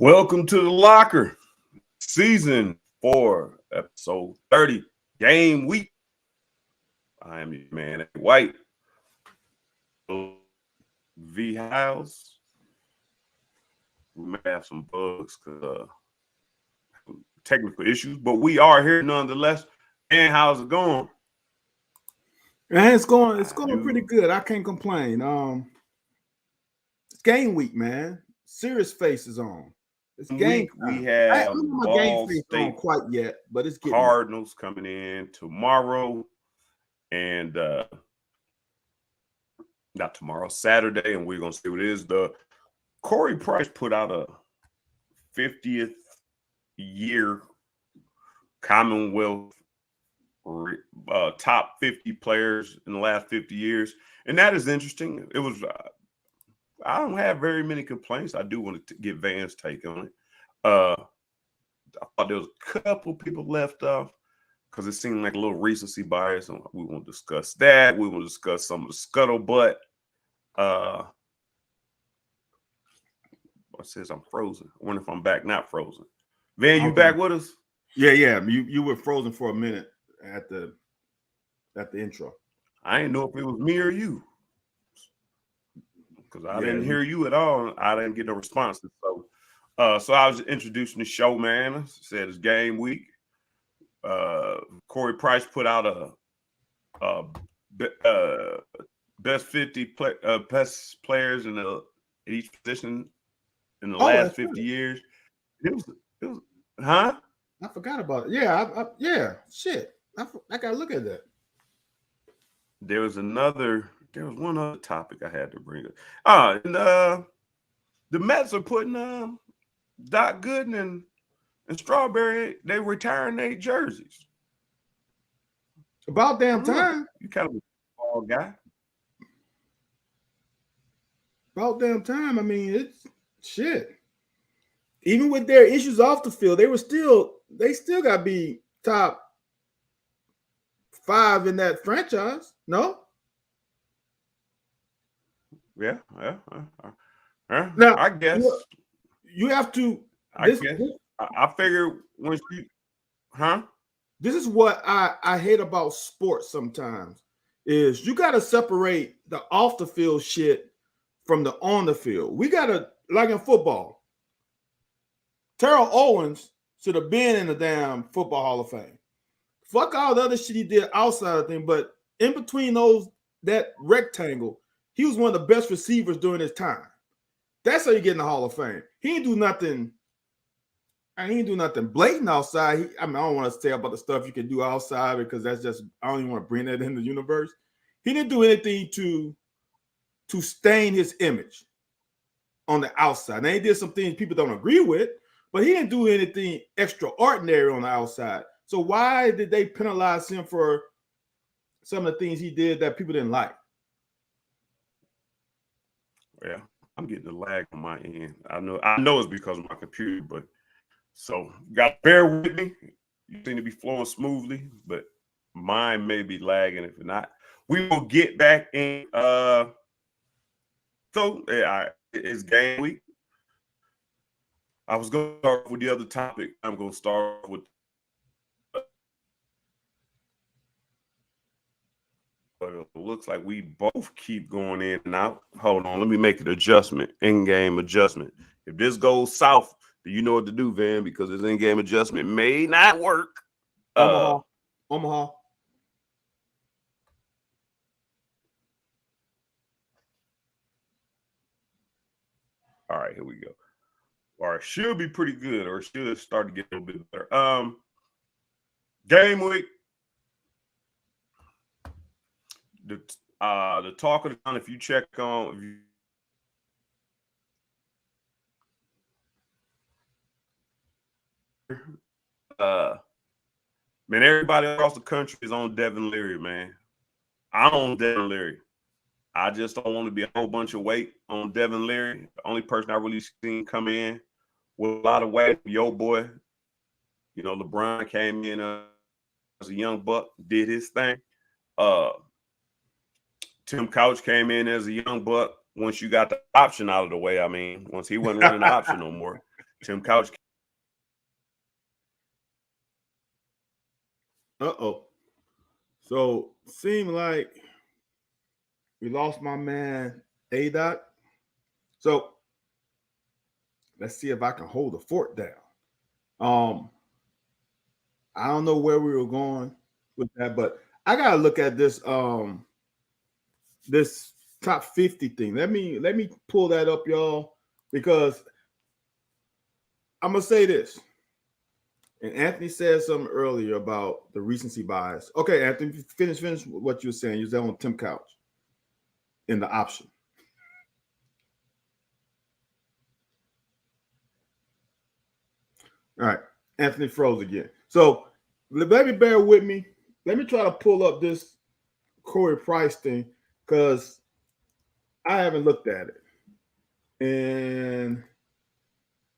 Welcome to the locker, season 4, episode 30, game week. I am your man, White, V Hiles. We may have some bugs because technical issues, but we are here nonetheless. And how's it going? Man, it's going pretty good. I can't complain. It's game week, man. Serious face is on. It's game week we time. I have don't know my game Ball face on State quite yet, but it's getting there. Cardinals coming in tomorrow, and not tomorrow, Saturday, and we're gonna see what it is. The Corey Price put out a 50th year Commonwealth top 50 players in the last 50 years, and that is interesting. It was I don't have very many complaints. I do want to get Van's take on it. I thought there was a couple people left off because it seemed like a little recency bias, and we won't discuss that. We will discuss some of the scuttlebutt. What says I'm frozen? I wonder if I'm back, not frozen. Van, you back with us? Yeah. You were frozen for a minute at the intro. I didn't know if it was me or you because I didn't hear you at all. I didn't get no responses. So I was introducing the show, man. I said it's game week. Corey Price put out a best 50 best players in each position in the last 50 years. It was, huh? I forgot about it. Yeah, shit. I gotta look at that. There was one other topic I had to bring up. The Mets are putting Doc Gooden and Strawberry, they retiring their jerseys. About damn time. You kind of a ball guy. About damn time. I mean, it's shit. Even with their issues off the field, they still got to be top 5 in that franchise. No? Yeah. Now, I guess you have to. I figure once you, This is what I hate about sports sometimes is you got to separate the off the field shit from the on the field. We got to, like in football, Terrell Owens should have been in the damn Football Hall of Fame. Fuck all the other shit he did outside of thing, but in between that rectangle, he was one of the best receivers during his time. That's how you get in the Hall of Fame. He didn't do nothing. I didn't do nothing blatant outside. I don't want to say about the stuff you can do outside because that's just, I don't even want to bring that in the universe. He didn't do anything to stain his image on the outside. Now, he did some things people don't agree with, but he didn't do anything extraordinary on the outside. So why did they penalize him for some of the things he did that people didn't like? Yeah, I'm getting a lag on my end. I know it's because of my computer, but so you got to bear with me. You seem to be flowing smoothly, but mine may be lagging. If not, we will get back in. It's game week. I was going to start with the other topic. I'm going to start with. But it looks like we both keep going in and out. Hold on, let me make an adjustment. In-game adjustment. If this goes south, do you know what to do, Van? Because this in-game adjustment may not work. Omaha. All right, here we go. All right, should be pretty good, or should start to get a little bit better. Game week. The talk of the town. If you check on, man, everybody across the country is on Devin Leary, man. I'm on Devin Leary. I just don't want to be a whole bunch of weight on Devin Leary. The only person I really seen come in with a lot of weight, yo boy. You know, LeBron came in as a young buck, did his thing. Tim Couch came in as a young buck once you got the option out of the way. I mean, once he wasn't running the option no more. Tim Couch. So seemed like we lost my man A-Dot. So let's see if I can hold the fort down. I don't know where we were going with that, but I gotta look at this this top 50 thing. Let me pull that up, y'all, because I'm gonna say this. And Anthony said something earlier about the recency bias. Okay, Anthony, finish what you were saying. You was on Tim Couch in the option. All right, Anthony froze again. So let me bear with me. Let me try to pull up this Corey Price thing because I haven't looked at it. And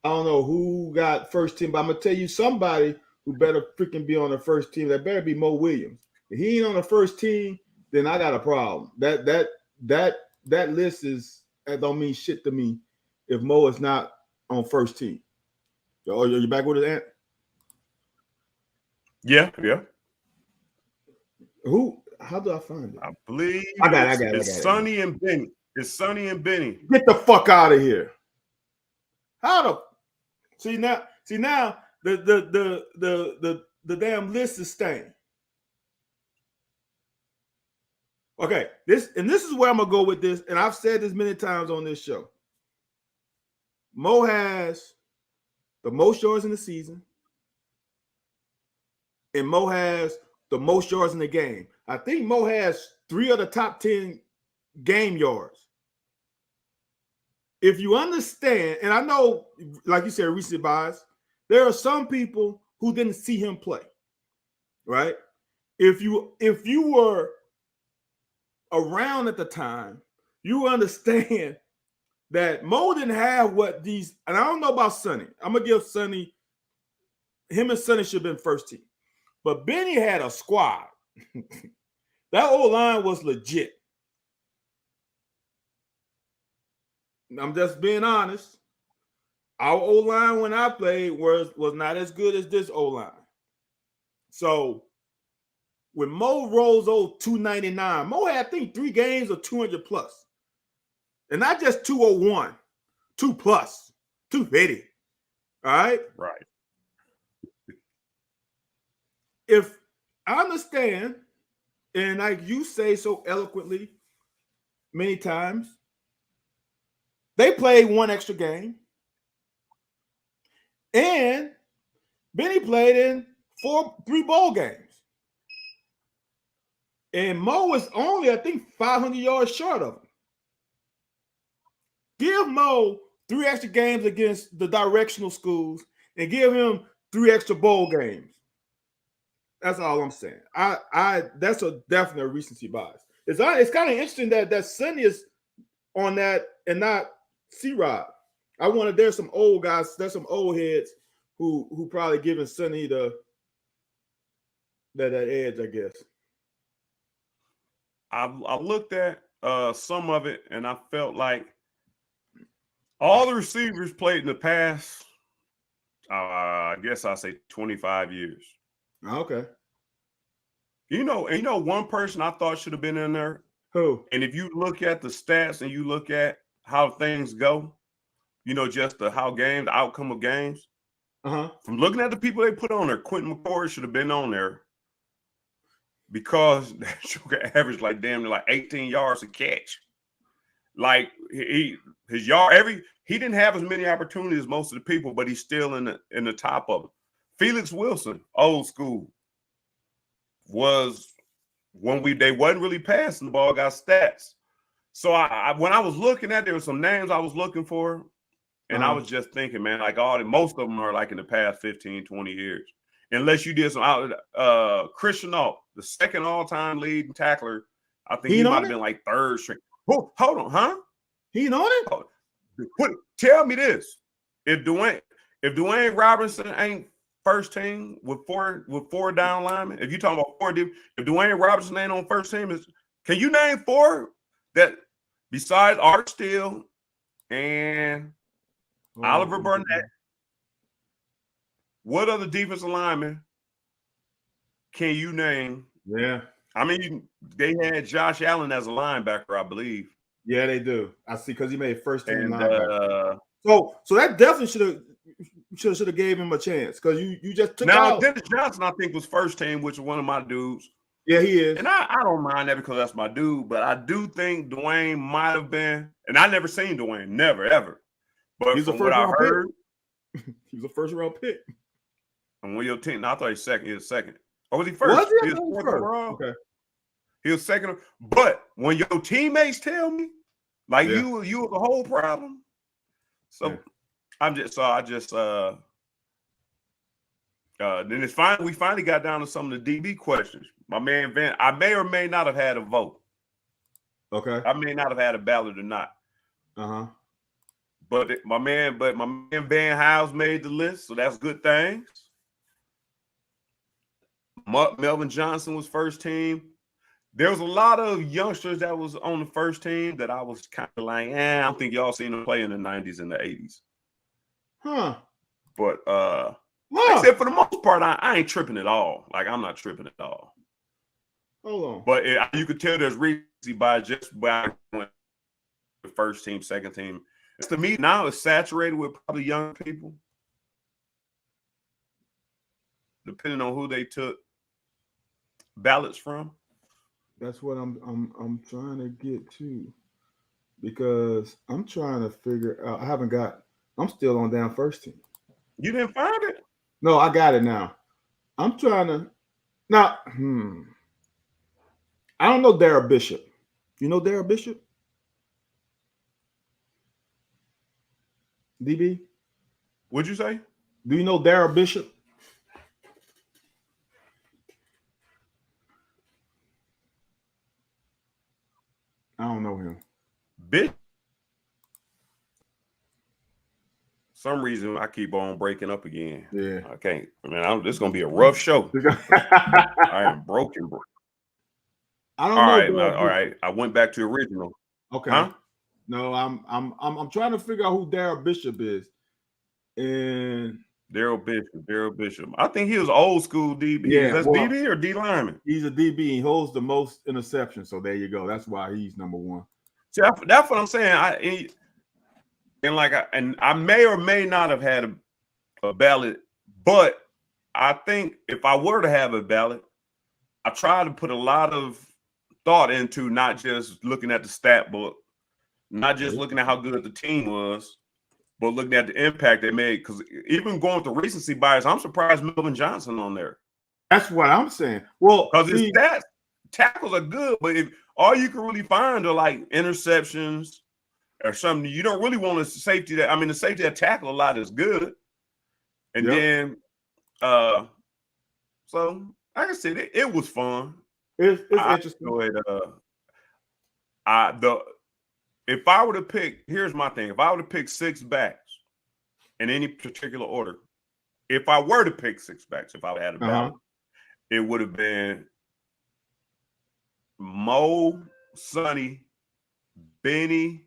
I don't know who got first team, but I'm gonna tell you somebody who better freaking be on the first team. That better be Mo Williams. If he ain't on the first team, then I got a problem. That list that don't mean shit to me if Mo is not on first team. Oh, you back with it, Ant? Yeah. Who? How do I find it? I believe I got it. It's Sonny and Benny. It's Sonny and Benny. Get the fuck out of here. How the see now the damn list is staying. Okay, this is where I'm gonna go with this, and I've said this many times on this show. Mo has the most yards in the season, and Mo has the most yards in the game. I think Mo has 3 of the top 10 game yards. If you understand, and I know, like you said, recency bias, there are some people who didn't see him play, right? If you were around at the time, you understand that Mo didn't have what these, and I don't know about Sonny. I'm gonna give Sonny, him and Sonny should have been first team. But Benny had a squad. That old line was legit. I'm just being honest. Our old line when I played was not as good as this old line. So when Mo rolls 299, Mo had, I think, 3 games of 200 plus. And not just 201, 2 plus, 250. All right? Right. If I understand, and like you say so eloquently many times, they played 1 extra game. And Benny played in 3 bowl games. And Mo was only, I think, 500 yards short of him. Give Mo 3 extra games against the directional schools and give him 3 extra bowl games. That's all I'm saying. That's a definite recency bias. It's kind of interesting that Sonny is on that and not C-Rod. There's some old guys, there's some old heads who probably giving Sonny that edge, I guess. I looked at some of it and I felt like all the receivers played in the past, I guess I say 25 years. Okay. You know, one person I thought should have been in there. Who? And if you look at the stats and you look at how things go, just the outcome of games. From looking at the people they put on there, Quentin McCord should have been on there because that sugar averaged like damn near like 18 yards a catch. Like he didn't have as many opportunities as most of the people, but he's still in the top of them. Felix Wilson, old school, was when they wasn't really passing the ball, got stats. So when I was looking at, there were some names I was looking for, and I was just thinking, man, like most of them are like in the past 15, 20 years. Unless you did some Christian Alt, the second all-time leading tackler, I think he might have been like third string. Oh, hold on, huh? He on it? Tell me this: if Dwayne Robinson ain't first team with four down linemen, if you're talking about 4 deep, if Dwayne Robinson ain't on first team, can you name 4 that besides Art Steele and Oliver Burnett what other defensive lineman can you name? Yeah. I mean, they had Josh Allen as a linebacker, I believe. Yeah, they do. I see, because he made first team And linebacker. So that definitely should have gave him a chance, because you just took now out. Dennis Johnson, I think, was first team, which is one of my dudes. Yeah, he is. And I don't mind that because that's my dude, but I do think Dwayne might have been, and I never seen Dwayne, never, ever. But He's a from what first I round heard, he was a first round pick. and when your team, no, I thought he was second. He was second. Or was he Was first? he? He was fourth overall. Okay. He was second. But when your teammates tell me, like Yeah. you were the whole problem. So Yeah. Then it's fine. We finally got down to some of the DB questions. My man Van, I may or may not have had a vote. Okay. I may not have had a ballot or not. Uh-huh. But my man Van Hiles made the list, so that's good things. Melvin Johnson was first team. There was a lot of youngsters that was on the first team that I was kind of like, I don't think y'all seen them play in the 90s and the 80s. Huh. But like I said, for the most part, I ain't tripping at all. Like, I'm not tripping at all. Hold on. But you could tell there's recency bias just by the first team, second team. It's to me now it's saturated with probably young people, depending on who they took ballots from. That's what I'm trying to get to, because I'm trying to figure out. I'm still on down first team. You didn't find it? No, I got it now. I'm trying to now. I don't know Darrell Bishop. You know Darrell Bishop? DB? What'd you say? Do you know Darrell Bishop? I don't know him. Bitch. Some reason I keep on breaking up again. Yeah. I can't. Man, this is gonna be a rough show. I am broken, bro. I don't know. All right. I went back to the original. Okay. Huh? No, I'm trying to figure out who Darrell Bishop is. And Darrell Bishop. I think he was old school DB. Yeah, That's DB or D lineman? He's a DB. He holds the most interceptions. So there you go. That's why he's number one. See, that's what I'm saying. I may or may not have had a ballot, but I think if I were to have a ballot, I try to put a lot of thought into not just looking at the stat book, not just looking at how good the team was, but looking at the impact they made. Because even going with the recency bias, I'm surprised Melvin Johnson on there. That's what I'm saying. Well, because his stats, tackles are good, but if all you can really find are like interceptions or something, you don't really want a safety that. I mean, the safety that tackle a lot is good, and then so like I said, it was fun. It's interesting. If I were to pick, here's my thing. If I were to pick six backs in any particular order, if I were to pick six backs, if I had a ballot, it would have been Mo, Sonny, Benny,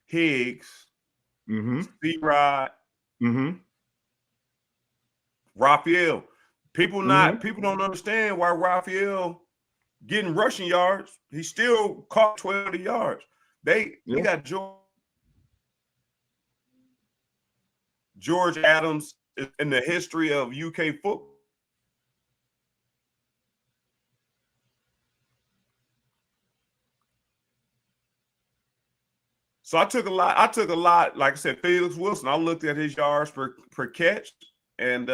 Higgs, C-Rod, Raphael. People don't understand why Raphael getting rushing yards. He still caught 12 yards. They got George Adams in the history of UK football. So I took a lot. Like I said, Felix Wilson. I looked at his yards per catch and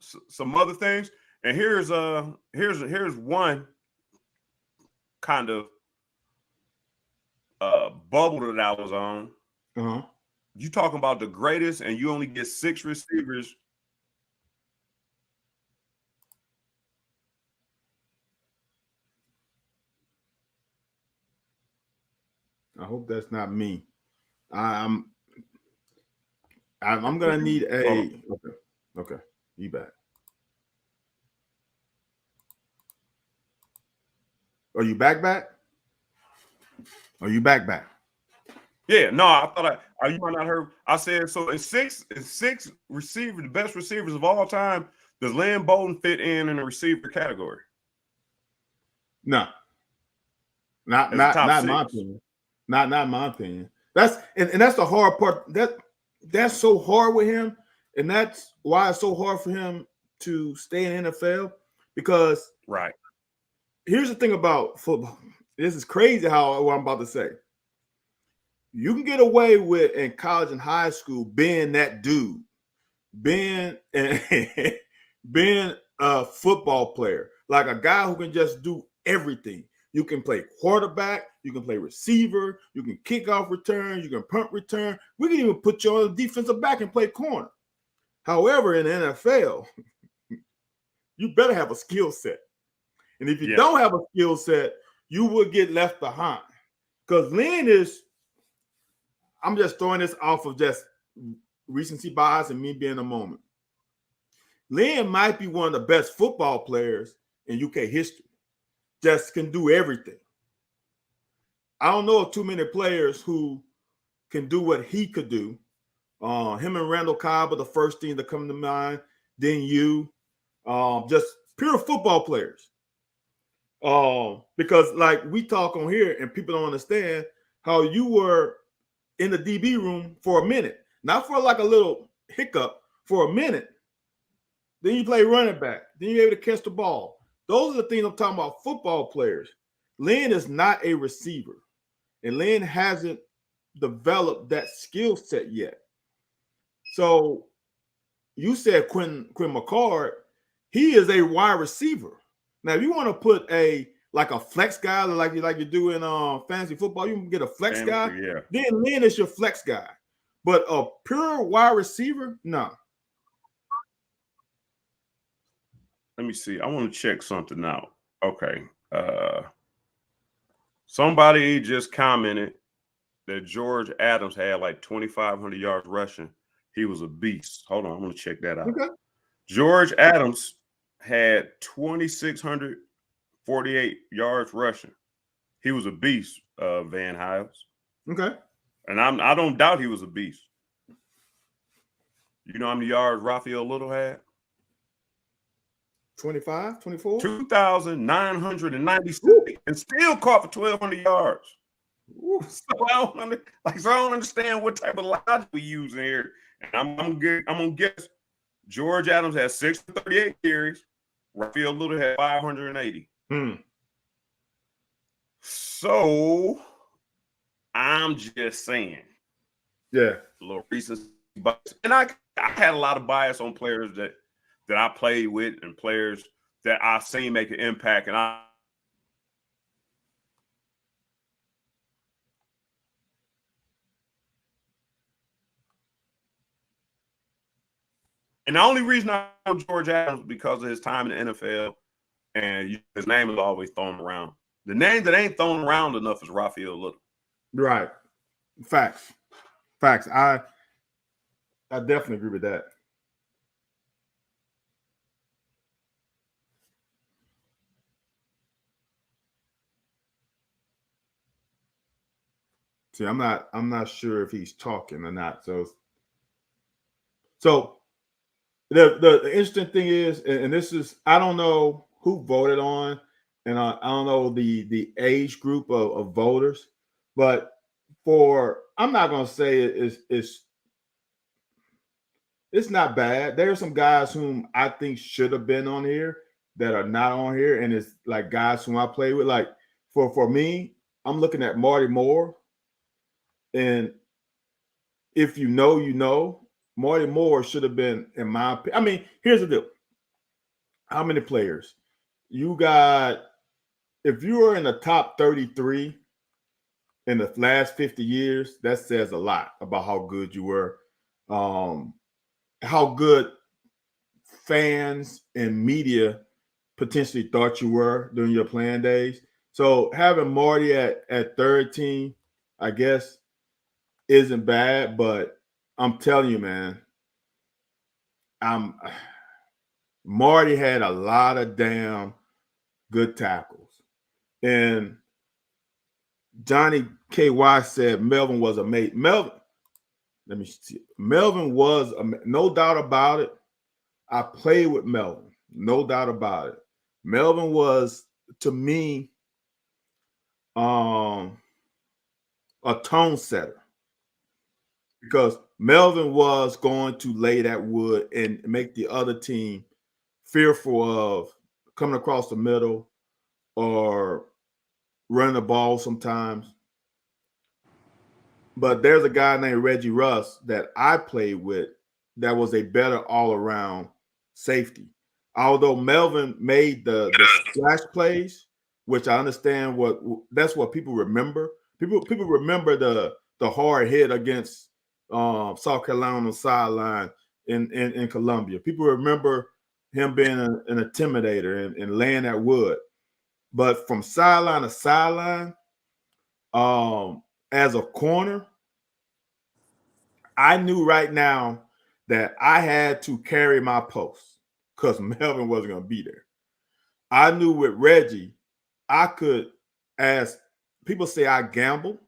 some other things. And here's one kind of bubble that I was on. You talking about the greatest, and you only get 6 receivers. I hope that's not me. I'm gonna need a okay. You back. Are you back? Are you back? Yeah, no, I You might not heard. I said so. In six receivers, the best receivers of all time, does Lynn Bowden fit in the receiver category? No, not As a not top not in my six. opinion. Not in my opinion. That's and that's the hard part. That's so hard with him, and that's why it's so hard for him to stay in NFL. Because Right. here's the thing about football. This is crazy how what I'm about to say. You can get away with in college and high school being that dude, being being a football player, like a guy who can just do everything. You can play quarterback, you can play receiver, you can kick off returns, you can punt return. We can even put you on the defensive back and play corner. However, in the NFL, you better have a skill set. And if you don't have a skill set, you will get left behind. Because Lynn is, I'm just throwing this off of just recency bias and me being in the moment. Lynn might be one of the best football players in UK history. Just can do everything. I don't know of too many players who can do what he could do. Him and Randall Cobb are the first thing that come to mind. Then you, just pure football players. Because like we talk on here and people don't understand how you were in the DB room for a minute, not for like a little hiccup, for a minute. Then you play running back. Then you're able to catch the ball. Those are the things I'm talking about, football players. Lynn is not a receiver, and Lynn hasn't developed that skill set yet. So you said Quinn McCord, he is a wide receiver. Now, if you want to put a flex guy like you do in fantasy football, you can get a flex guy. Yeah. Then Lynn is your flex guy. But a pure wide receiver, no. Let me see. I want to check something out. Okay. Somebody just commented that George Adams had like 2,500 yards rushing. He was a beast. Hold on. I'm going to check that out. Okay. George Adams had 2,648 yards rushing. He was a beast, Van Hiles. Okay. And I don't doubt he was a beast. You know how many yards Raphael Little had? 25, 24? 2,996 and still caught for 1,200 yards. So I don't understand what type of logic we use in here. And I'm gonna guess George Adams had 638 carries. Raphael Little had 580. So I'm just saying. Yeah. A little recency bias. And I had a lot of bias on players that I played with and players that I've seen make an impact. And the only reason I know George Adams is because of his time in the NFL, and his name is always thrown around. The name that ain't thrown around enough is Raphael Little. Right. Facts. I definitely agree with that. See, I'm not sure if he's talking or not. So the interesting thing is, and this is, I don't know who voted on, and I don't know the age group of voters, but I'm not gonna say it's not bad. There are some guys whom I think should have been on here that are not on here, and it's like guys whom I play with. Like for me, I'm looking at Marty Moore. And if you know, Marty Moore should have been, in my opinion. I mean, here's the deal. How many players? You got, if you are in the top 33 in the last 50 years, that says a lot about how good you were, how good fans and media potentially thought you were during your playing days. So having Marty at 13, I guess, isn't bad, but I'm telling you, man, Marty had a lot of damn good tackles. And Johnny KY said Melvin was amazing. let me see. Melvin was no doubt about it. I played with Melvin, no doubt about it. Melvin was to me a tone setter because Melvin was going to lay that wood and make the other team fearful of coming across the middle or running the ball sometimes. But there's a guy named Reggie Russ that I played with that was a better all-around safety. Although Melvin made the splash plays, which I understand that's what people remember. People remember the hard hit against South Carolina on the sideline in Columbia. People remember him being an intimidator and laying that wood. But from sideline to sideline, as a corner, I knew right now that I had to carry my post because Melvin wasn't going to be there. I knew with Reggie, I could, as people say, I gamble,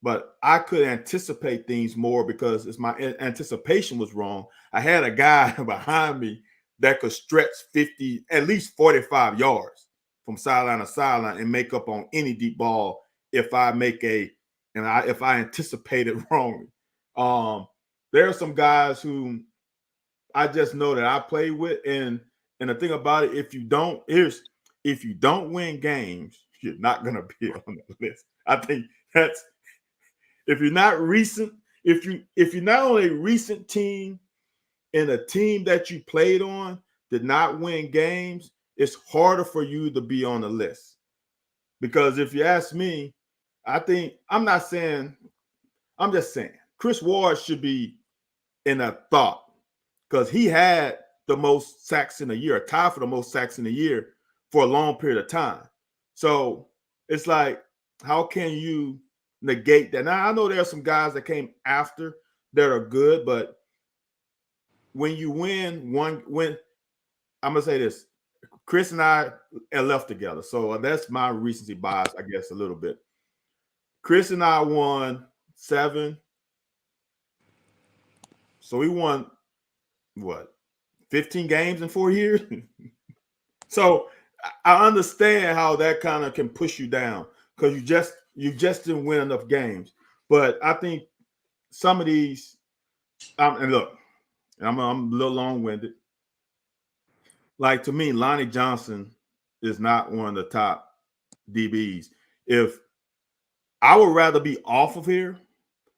but I could anticipate things more because it's my anticipation was wrong. I had a guy behind me that could stretch 50, at least 45 yards from sideline to sideline and make up on any deep ball if I if I anticipate it wrongly. There are some guys who I just know that I play with, and the thing about it, if you don't win games, you're not gonna be on the list. I think that's if you're not recent, if you're not on a recent team and a team that you played on did not win games, it's harder for you to be on the list. Because if you ask me, I'm just saying Chris Ward should be in a thought because he had the most sacks in a year, tied for the most sacks in a year for a long period of time. So it's like, how can you negate that? Now, I know there are some guys that came after that are good, but when you win I'm going to say this, Chris and I are left together. So that's my recency bias, I guess, a little bit. Chris and I won 7. So we won, 15 games in 4 years? So I understand how that kind of can push you down because you just didn't win enough games. But I think some of these, and look, I'm a little long-winded. Like, to me, Lonnie Johnson is not one of the top DBs. If I would rather be off of here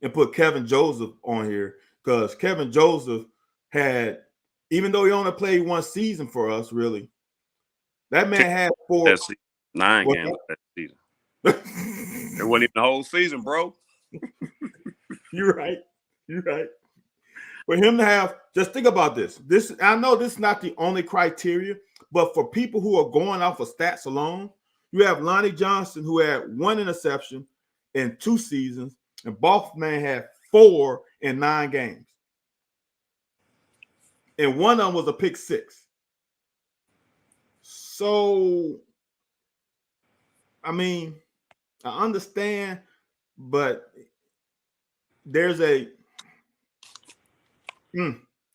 and put Kevin Joseph on here because Kevin Joseph had, even though he only played one season for us, really, that man had 9 games that season. It wasn't even the whole season, bro. You're right. For him to have, just think about this. I know this is not the only criteria, but for people who are going off of stats alone, you have Lonnie Johnson who had 1 interception in 2 seasons, and Boffman had 4 in 9 games. And one of them was a pick 6. So, I mean, I understand, but there's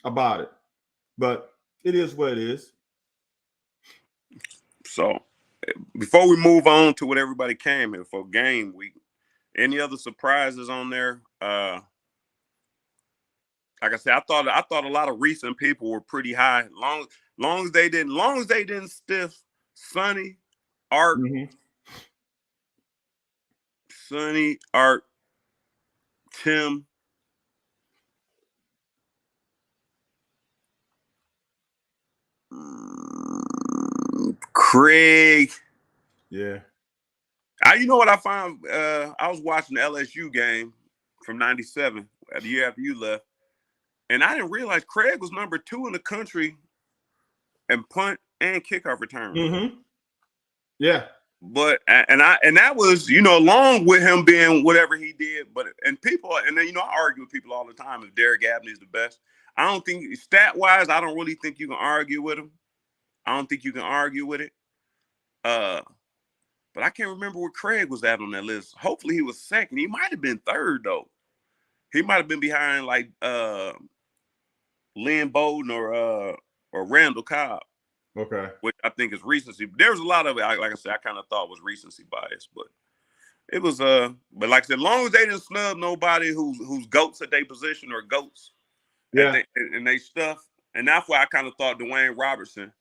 about it. But it is what it is. So, before we move on to what everybody came here for game week, any other surprises on there? Like I said, I thought a lot of recent people were pretty high. Long as they didn't stiff Sonny, Art, Tim. Craig. Yeah. You know what I found? I was watching the LSU game from '97, the year after you left, and I didn't realize Craig was number 2 in the country in punt and kickoff return. Yeah. But and that was, along with him being whatever he did. But people, and then I argue with people all the time if Derek Abney is the best. I don't think stat wise, I don't really think you can argue with him. I don't think you can argue with it. But I can't remember where Craig was at on that list. Hopefully he was second. He might have been third though. He might have been behind like Lynn Bowden or Randall Cobb, Okay. which I think is recency. There's a lot of it. Like I said, I kind of thought was recency bias, but it was but like I said, as long as they didn't snub nobody who's goats at their position or goats Yeah. and they stuff, and that's why I kind of thought Dwayne Robertson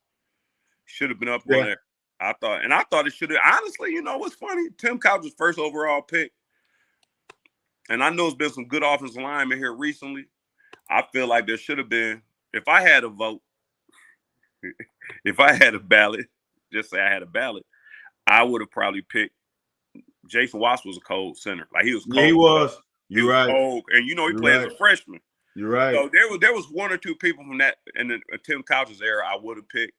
should have been up Yeah. on there. I thought it should have. Honestly, you know what's funny? Tim Couch was first overall pick, and I know there's been some good offensive linemen here recently. I feel like there should have been. If I had a vote, if I had a ballot, just say I had a ballot, I would have probably picked Jason Watts. Was a cold center. Like he was cold. Yeah, he was. He was cold. And you know he played as a freshman. You're right. So there was one or two people from that in the Tim Couch's era I would have picked.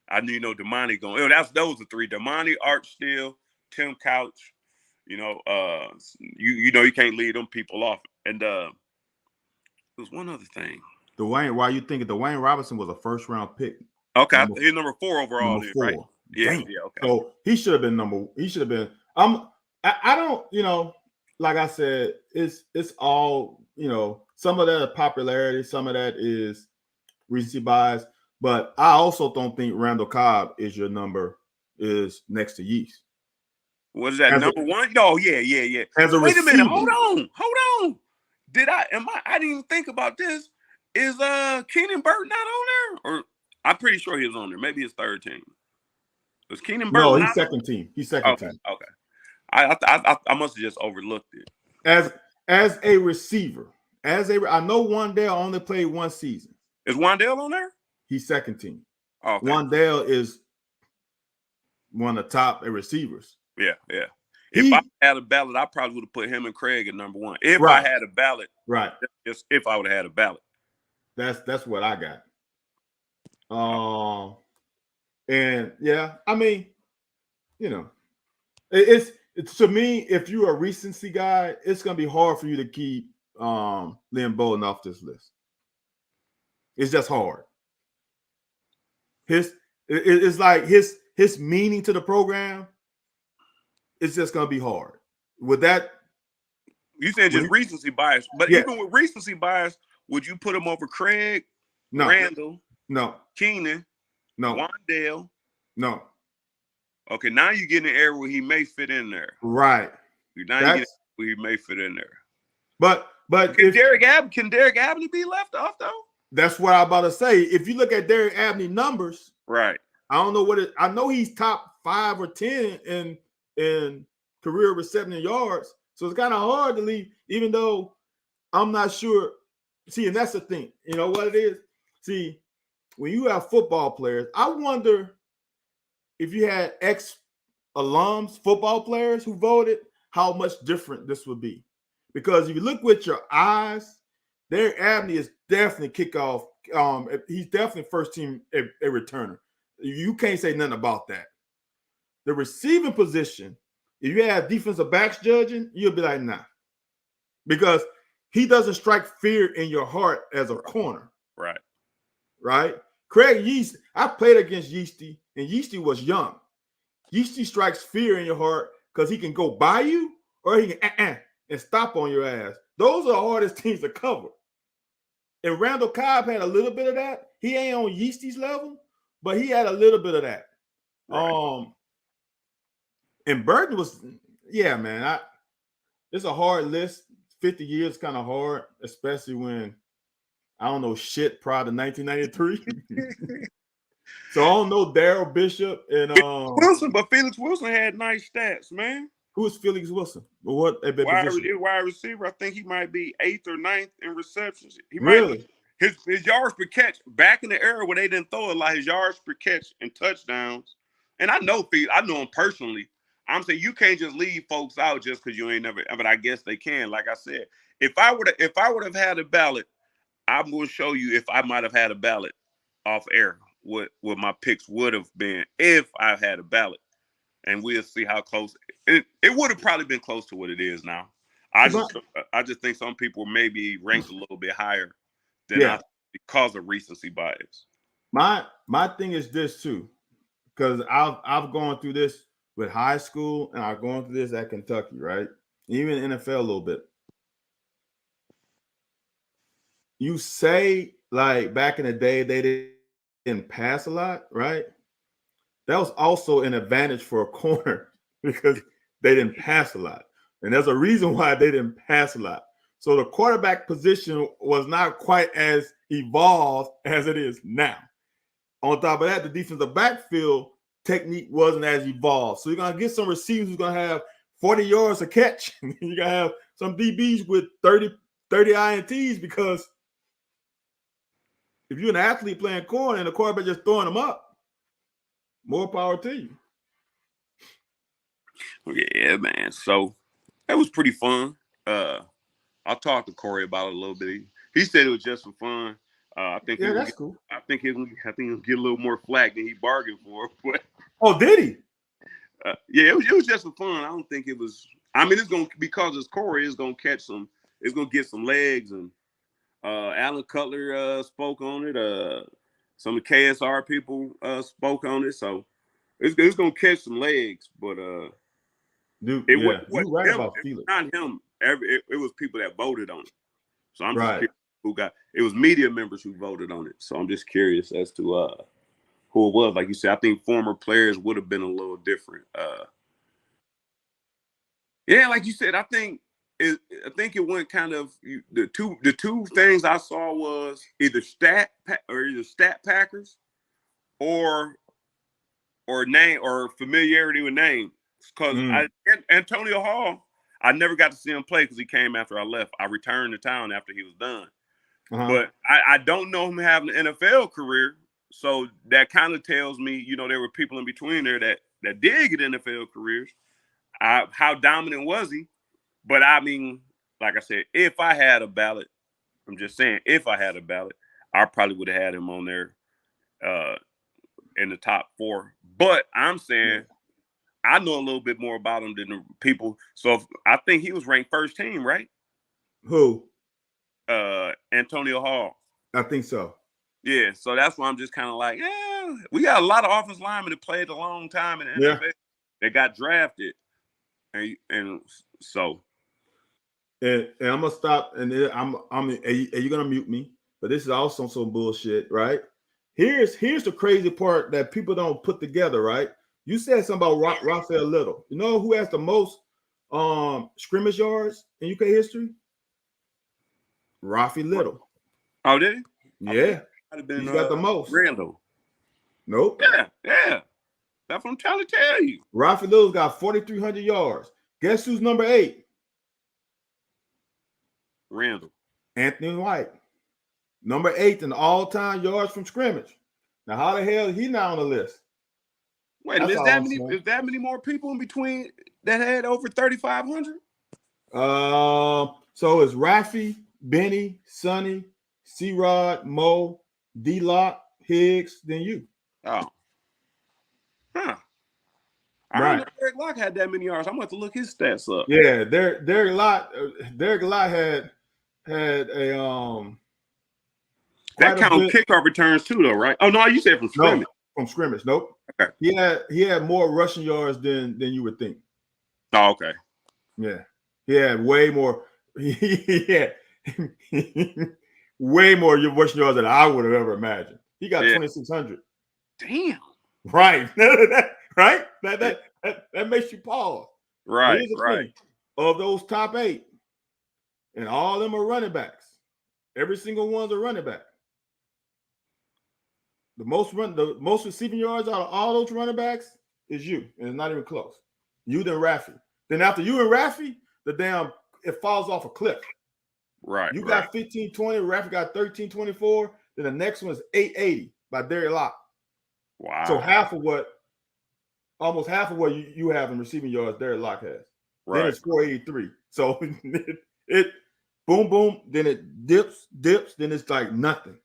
I knew, Damani going. Those the three: Damani, Art Steele, Tim Couch. You can't leave them people off. And there was one other thing. Dwayne, why you thinking Dwayne Robinson was a first round pick? Okay, he's number 4 overall. Number 4. Right? Yeah, Damn. yeah. Okay. So he should have been He should have been. I don't. Like I said, it's all. Some of that is popularity, some of that is recency bias. But I also don't think Randall Cobb is next to Yeast. What is that, as number 1? Oh, yeah. As a Wait receiver. a minute. Hold on. I didn't even think about this. Is Keenan Burton not on there? Or I'm pretty sure he was on there. Maybe his third team. Was Keenan Burton? No, he's second team. He's second team. Okay. I must have just overlooked it. As a receiver, I know Wandale only played one season. Is Wandale on there? He's second team. Okay. Wandale is one of the top receivers. Yeah. If I had a ballot, I probably would have put him and Craig at number 1. If Right. I had a ballot. Right. Just if I would have had a ballot. That's what I got. And yeah, I mean, it's to me, if you're a recency guy, it's gonna be hard for you to keep Lynn Bowden off this list. It's just hard. It's like his meaning to the program. It's just gonna be hard. With that, you said just recency bias, but even with recency bias, would you put him over Craig, Randall, Keenan, Wandale? No. Okay, now you get in an area where he may fit in there. Right. Now you get where he may fit in there. But can Derek Abney be left off though? That's what I'm about to say. If you look at Derek Abney numbers, right? I don't know I know he's top 5 or 10 in career reception yards. So it's kind of hard to leave, even though I'm not sure. See, and that's the thing. You know what it is? See, when you have football players, I wonder if you had ex-alums, football players who voted, how much different this would be. Because if you look with your eyes, Derek Abney is definitely kickoff. He's definitely first team a returner. You can't say nothing about that. The receiving position, if you have defensive backs judging, you'll be like, nah. Because he doesn't strike fear in your heart as a corner. Right. Right? Craig Yeast, I played against Yeasty, and Yeasty was young. Yeasty strikes fear in your heart because he can go by you or he can and stop on your ass. Those are the hardest teams to cover. And Randall Cobb had a little bit of that. He ain't on Yeasty's level, but he had a little bit of that. Right. And Burton was, man, it's a hard list. 50 years kind of hard, especially when I don't know shit prior to 1993. So I don't know Daryl Bishop and Wilson, but Felix Wilson had nice stats, man. Who is Felix Wilson? What wide receiver? I think he might be 8th or 9th in receptions. He really? His yards per catch back in the era when they didn't throw it, like his yards per catch and touchdowns. And I know him personally. I'm saying you can't just leave folks out just because you ain't never. But I guess they can. Like I said, if I would have had a ballot, I'm going to show you if I might have had a ballot off air. What my picks would have been if I had a ballot, and we'll see how close it would have probably been close to what it is now. I just think some people maybe ranked a little bit higher than I because of recency bias. My thing is this too, because I've gone through this with high school and I've gone through this at Kentucky, right? Even NFL a little bit. you say like back in the day they didn't pass a lot, right? That was also an advantage for a corner because they didn't pass a lot. And there's a reason why they didn't pass a lot. So the quarterback position was not quite as evolved as it is now. On top of that, the defensive backfield technique wasn't as evolved. So you're going to get some receivers who's going to have 40 yards a catch. You're going to have some DBs with 30 INTs because if you're an athlete playing corner and the quarterback just throwing them up, more power to you. Yeah, man. So that was pretty fun. I talked to Corey about it a little bit. He said it was just for fun. I think that's cool. I think he'll get a little more flack than he bargained for. But oh, did he? Yeah, it was just for fun. I don't think it was. I mean, it's gonna because it's Corey. It's gonna catch some. It's gonna get some legs. And Alan Cutler spoke on it. Some of the KSR people spoke on it. So it's gonna catch some legs. But Dude, you're right about Felix. Not him. It was people that voted on it. So I'm just right. curious who got. It was media members who voted on it. So I'm just curious as to who it was. Like you said, I think former players would have been a little different. Yeah, like you said, I think it went kind of the two things I saw was either stat packers or name or familiarity with names. Because Antonio Hall, I never got to see him play because he came after I left. I returned to town after he was done. But I don't know him having an NFL career. So that kind of tells me, there were people in between there that did get NFL careers. How dominant was he? But I mean, like I said, if I had a ballot, I'm just saying, if I had a ballot, I probably would have had him on there in the top 4. But I'm saying I know a little bit more about him than the people. So I think he was ranked first team, right? Who? Antonio Hall. I think so. Yeah, so that's why I'm just kind of like, we got a lot of offensive linemen that played a long time in the NFL. They got drafted, and so. And I'm gonna stop, and are you gonna mute me? But this is also some bullshit, right? Here's the crazy part that people don't put together, right? You said something about Raphael Little. You know who has the most scrimmage yards in UK history? Rafi Little. Oh, did he? Yeah. He's got the most. Randall. Nope. Yeah. That's what I'm trying to tell you. Rafi Little's got 4,300 yards. Guess who's number 8? Randall. Anthony White. Number 8 in all-time yards from scrimmage. Now, how the hell is he not on the list? Wait, is that many more people in between that had over 3,500? So it's Rafi, Benny, Sonny, C-Rod, Mo, D-Lock, Higgs, then you. Oh. Huh. I don't know Derek Locke had that many yards. I'm going to have to look his stats up. Yeah, Derek Locke had a that counts kickoff returns too, though, right? Oh no, you said from scrimmage. No, from scrimmage. Nope. Okay. He had more rushing yards than you would think. Oh, okay. Yeah, he had way more. He had way more rushing yards than I would have ever imagined. He got 2,600. Damn. Right. Right. That makes you pause. Right. Thing. Of those top 8, and all of them are running backs. Every single one's a running back. The most receiving yards out of all those running backs is you, and it's not even close. You then Rafi. Then after you and Rafi, it falls off a cliff. Right. You got 1520, Rafi got 1324. Then the next one is 880 by Derek Locke. Wow. So almost half of what you have in receiving yards, Derek Locke has. Right. Then it's 483. So it boom, boom, then it dips, then it's like nothing.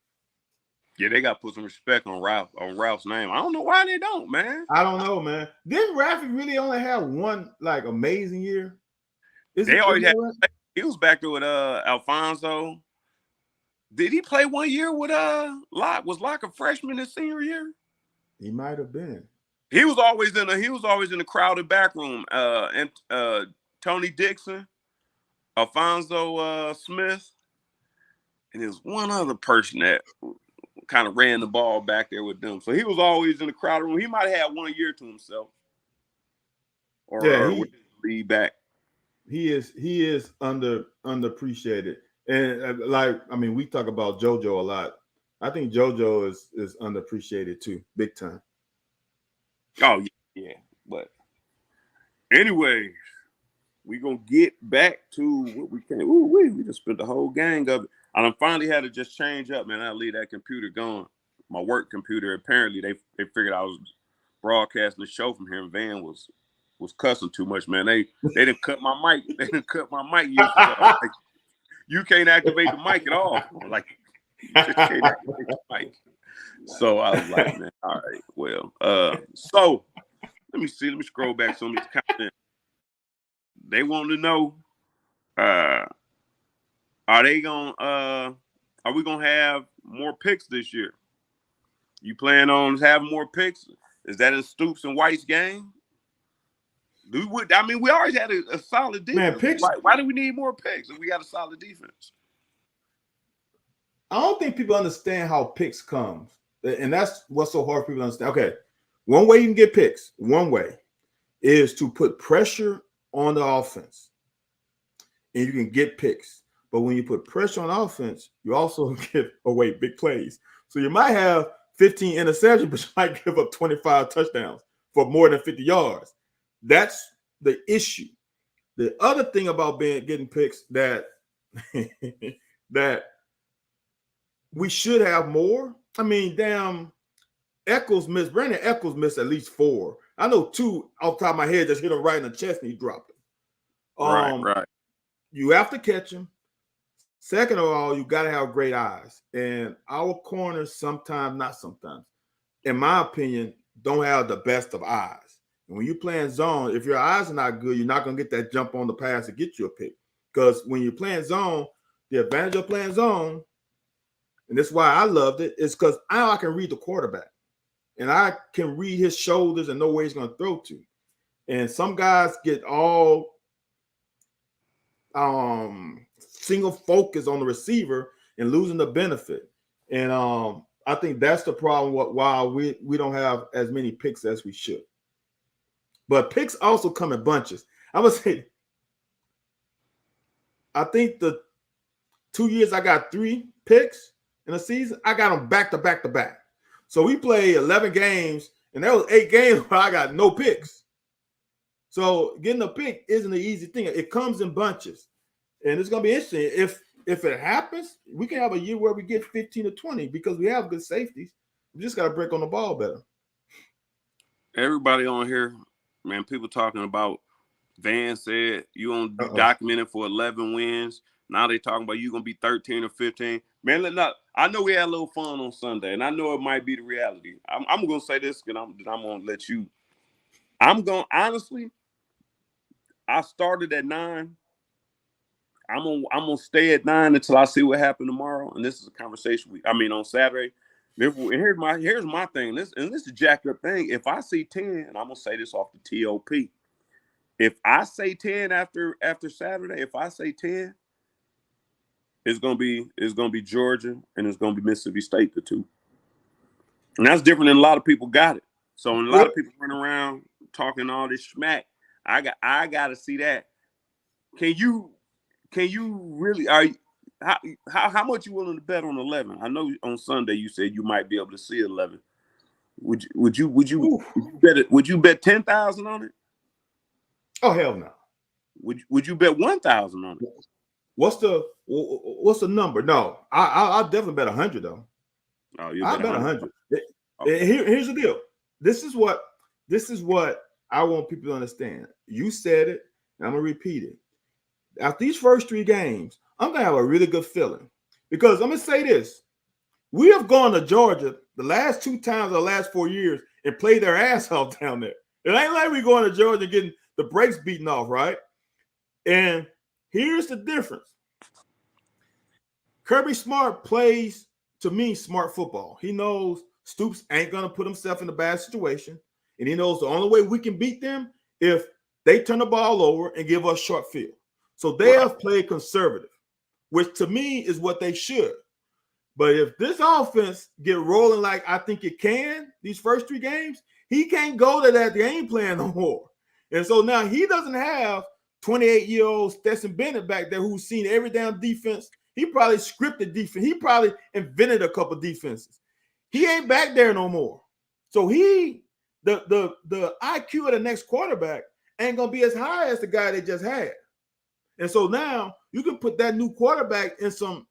Yeah, they got to put some respect on Ralph's name. I don't know why they don't, man. I don't know, man. Didn't Rafi really only have one like amazing year? They always had. He was back there with Alfonso. Did he play one year with Locke? Was Locke a freshman his senior year? He might have been. He was always in the crowded back room. And Tony Dixon, Alfonso Smith, and there's one other person that kind of ran the ball back there with them. So he was always in the crowd room. He might have had 1 year to himself, or lead back. He is underappreciated, and we talk about JoJo a lot. I think JoJo is underappreciated too, big time. Oh yeah, but anyway, we gonna get back to what we can. Ooh, we just spent the whole gang of it. And I finally had to just change up, man. I leave that computer going. My work computer. Apparently, they figured I was broadcasting the show from here, and Van was cussing too much, man. They didn't cut my mic. They didn't cut my mic years ago. Like, you can't activate the mic at all. Like, you just can't activate the mic. So I was like, man, all right, well, so let me see. Let me scroll back some of these comments. They want to know, are we gonna have more picks this year? You plan on having more picks? Is that in Stoops and White's game? We always had a solid defense. Man, picks. Why do we need more picks if we got a solid defense? I don't think people understand how picks comes, and that's what's so hard for people to understand. Okay, one way you can get picks, one way, is to put pressure on the offense, and you can get picks. But when you put pressure on offense, you also give away big plays. So you might have 15 interceptions, but you might give up 25 touchdowns for more than 50 yards. That's the issue. The other thing about getting picks that that we should have more. I mean, damn, Brandon Echols missed at least 4. I know 2 off the top of my head just hit him right in the chest and he dropped it. Right. You have to catch him. Second of all, you got to have great eyes. And our corners not sometimes, in my opinion, don't have the best of eyes. And when you're playing zone, if your eyes are not good, you're not going to get that jump on the pass to get you a pick. Because when you're playing zone, the advantage of playing zone, and that's why I loved it, is because I can read the quarterback. And I can read his shoulders and know where he's going to throw to. And some guys get all single focus on the receiver and losing the benefit. And I think that's the problem why we don't have as many picks as we should. But picks also come in bunches. I would say, I think the 2 years I got 3 picks in a season, I got them back to back to back. So we played 11 games, and there was 8 games where I got no picks. So getting a pick isn't an easy thing. It comes in bunches. And it's going to be interesting. If it happens, we can have a year where we get 15 to 20 because we have good safeties. We just got to break on the ball better. Everybody on here, man, people talking about Van said you on documented for 11 wins. Now they talking about you going to be 13 or 15. Man, I know we had a little fun on Sunday, and I know it might be the reality. I'm going to say this, and I'm going to let you. Honestly, I started at 9. I'm gonna stay at 9 until I see what happens tomorrow. And this is a conversation on Saturday. And here's my thing. This is a jacked up thing. If I see 10, and I'm gonna say this off the TOP. If I say 10 after Saturday, if I say 10, it's gonna be Georgia and it's gonna be Mississippi State, the 2. And that's different than a lot of people got it. So when a lot of people run around talking all this smack, I gotta see that. Can you really how much you willing to bet on 11? I know on Sunday you said you might be able to see 11. Would you bet it? Would you bet 10,000 on it? Oh hell no. Would you bet 1,000 on it? What's the number? No, I'll definitely bet 100 though. Oh, you I bet 100. Okay. Here's the deal. This is what I want people to understand. You said it, and I'm gonna repeat it. After these first 3 games, I'm going to have a really good feeling because I'm going to say this. We have gone to Georgia the last 2 times of the last 4 years and played their ass off down there. It ain't like we going to Georgia getting the brakes beaten off, right? And here's the difference. Kirby Smart plays, to me, smart football. He knows Stoops ain't going to put himself in a bad situation, and he knows the only way we can beat them if they turn the ball over and give us short field. So they have played conservative, which to me is what they should. But if this offense get rolling like I think it can, these first 3 games, he can't go to that game plan no more. And so now he doesn't have 28-year-old Stetson Bennett back there who's seen every damn defense. He probably scripted defense. He probably invented a couple defenses. He ain't back there no more. So the IQ of the next quarterback ain't gonna be as high as the guy they just had. And so now you can put that new quarterback in some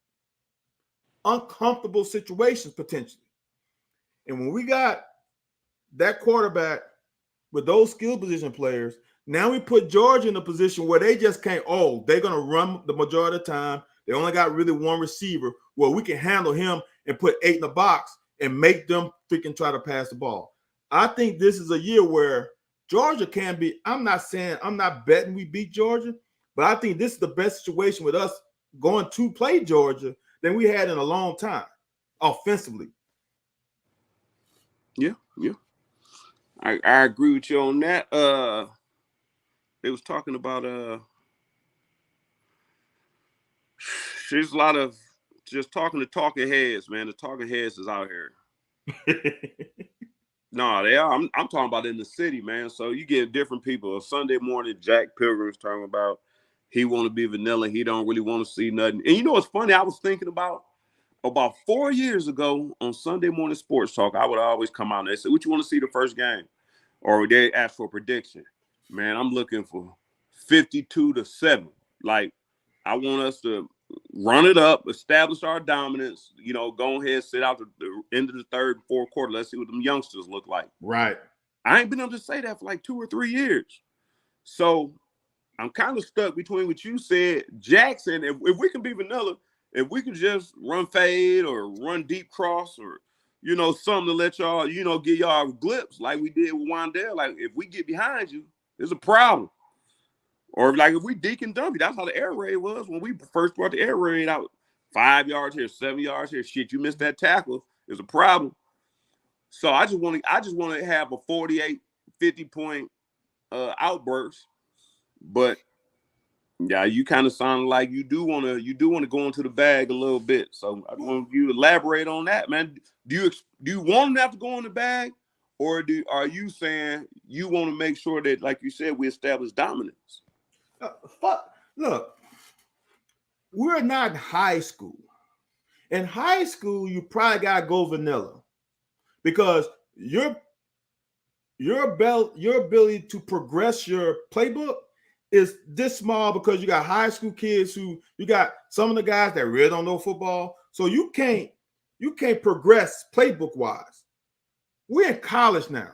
uncomfortable situations potentially. And when we got that quarterback with those skill position players, now we put Georgia in a position where they just can't, they're going to run the majority of the time. They only got really one receiver where we can handle him and put 8 in the box and make them freaking try to pass the ball. I think this is a year where Georgia can be, I'm not betting we beat Georgia, but I think this is the best situation with us going to play Georgia than we had in a long time offensively. Yeah. I agree with you on that. They was talking about there's a lot of just talking to talking heads, man. The talking heads is out here. No, they are. I'm talking about in the city, man. So you get different people. A Sunday morning, Jack Pilgrim's talking about he want to be vanilla. He don't really want to see nothing. And you know what's funny? I was thinking about 4 years ago on Sunday morning sports talk, I would always come out and they say, what you want to see the first game? Or they ask for a prediction. Man, I'm looking for 52-7. Like, I want us to run it up, establish our dominance, go ahead, sit out the end of the third and fourth quarter. Let's see what them youngsters look like. Right. I ain't been able to say that for like 2 or 3 years. So I'm kind of stuck between what you said, Jackson. If we can be vanilla, if we can just run fade or run deep cross or, something to let y'all, get y'all a glimpse like we did with Wandale. Like, if we get behind you, there's a problem. Or like if we deke and dump you, that's how the air raid was when we first brought the air raid out. 5 yards here, 7 yards here. Shit, you missed that tackle. There's a problem. So I just want to have a 48, 50-point outburst. But yeah, you kind of sound like you do want to go into the bag a little bit. So I want you to elaborate on that, man. Do you want them to have to go in the bag, or are you saying you want to make sure that, like you said, we establish dominance? Look, we're not high school. In high school, you probably gotta go vanilla because your ability to progress your playbook is this small because you got high school kids you got some of the guys that really don't know football. So you can't progress playbook wise. We're in college now.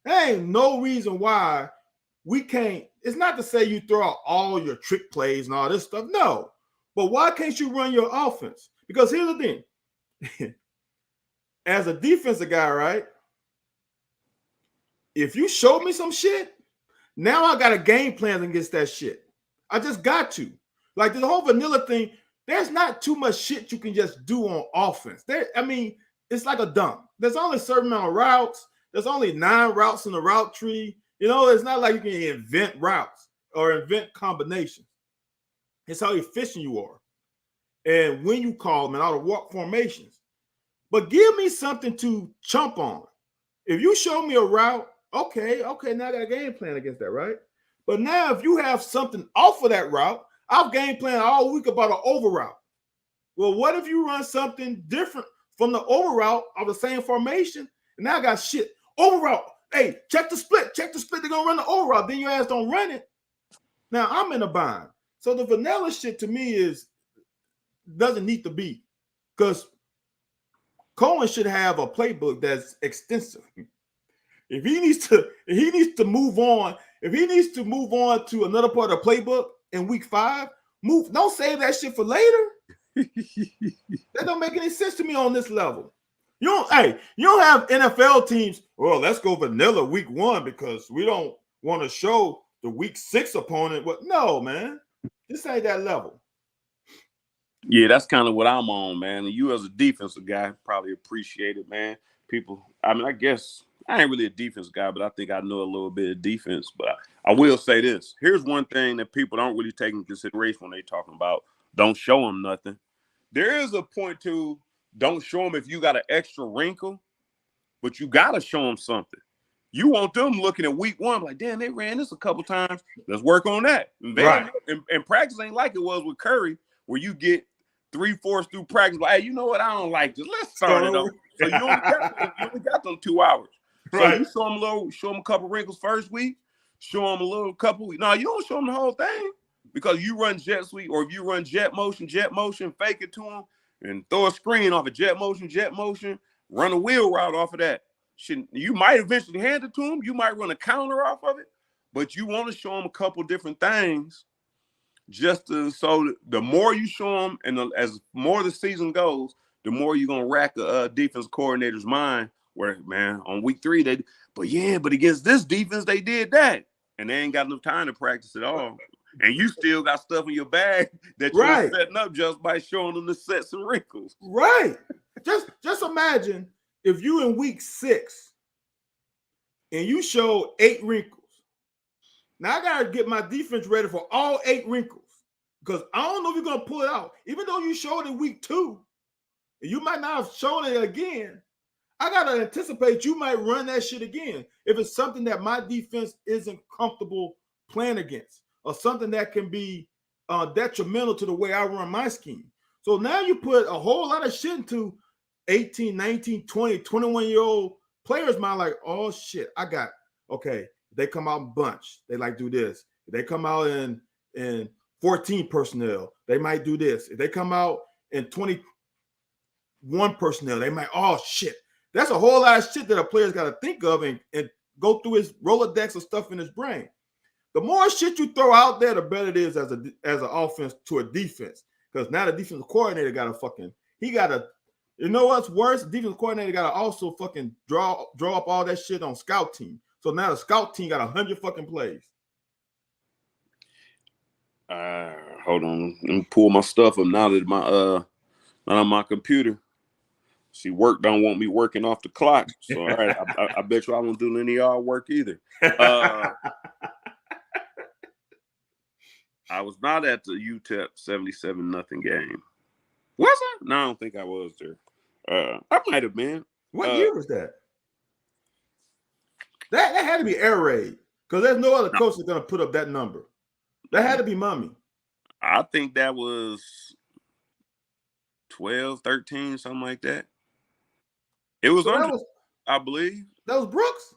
There ain't no reason why we can't. It's not to say you throw out all your trick plays and all this stuff. No. But why can't you run your offense? Because here's the thing. As a defensive guy, right? If you show me some shit, now I got a game plan against that shit. I just got to. Like the whole vanilla thing, there's not too much shit you can just do on offense. It's like a dump. There's only a certain amount of routes. There's only 9 routes in the route tree. It's not like you can invent routes or invent combinations. It's how efficient you are. And when you call them and all the walk formations. But give me something to chump on. If you show me a route, okay, now I got a game plan against that, right? But now if you have something off of that route, I've game planned all week about an over route. Well, what if you run something different from the over route of the same formation? And now I got shit. Over route. Hey, check the split. They're going to run the over route. Then your ass don't run it. Now I'm in a bind. So the vanilla shit to me doesn't need to be, because Cohen should have a playbook that's extensive. If he needs to move on to another part of the playbook in week 5, don't save that shit for later. That don't make any sense to me on this level. You don't have NFL teams, well, let's go vanilla week 1 because we don't want to show the week 6 opponent. What? No, man. This ain't that level. Yeah, that's kind of what I'm on, man. And you as a defensive guy probably appreciate it, man. I guess I ain't really a defense guy, but I think I know a little bit of defense. But I will say this. Here's one thing that people don't really take into consideration when they're talking about don't show them nothing. There is a point to don't show them if you got an extra wrinkle, but you gotta show them something. You want them looking at week one like, damn, they ran this a couple times. Let's work on that. Right. And practice ain't like it was with Curry, where you get 3/4 through practice. Like, hey, you know what? I don't like this. Let's start it over. So you only got them 2 hours. So Right. you show them a couple wrinkles first week, show them a little couple weeks. No, you don't show them the whole thing because you run jet sweep, or if you run jet motion, fake it to them and throw a screen off of jet motion, run a wheel route off of that. You might eventually hand it to them. You might run a counter off of it, but you want to show them a couple different things so the more you show them, and as more the season goes, the more you're going to rack a defense coordinator's mind where, man, on week 3, but against this defense, they did that. And they ain't got enough time to practice at all. And you still got stuff in your bag that you're setting up just by showing them the sets and wrinkles. Right. Just imagine if you in week 6 and you show 8 wrinkles. Now I gotta get my defense ready for all 8 wrinkles because I don't know if you're gonna pull it out. Even though you showed it in week 2, you might not have shown it again. I gotta anticipate you might run that shit again if it's something that my defense isn't comfortable playing against, or something that can be detrimental to the way I run my scheme. So now you put a whole lot of shit into 18, 19, 20, 21-year-old players' mind, like, oh shit, okay. They come out in bunch, they like do this. If they come out in 14 personnel, they might do this. If they come out in 21 personnel, they might, oh shit. That's a whole lot of shit that a player's got to think of and go through his Rolodex of stuff in his brain. The more shit you throw out there, the better it is as an offense to a defense. Because now the defensive coordinator you know what's worse? The defensive coordinator got to also fucking draw up all that shit on scout team. So now the scout team got 100 fucking plays. Hold on. Let me pull my stuff up now that not on my computer. See, work don't want me working off the clock. So, all right, I bet you I won't do any of y'all work either. I was not at the UTEP 77-0 game. Was I? No, I don't think I was there. I might have been. What year was that? That had to be air raid because there's no other coach that's going to put up that number. That had to be Mummy. I think that was 12, 13, something like that. It was under, I believe. That was Brooks?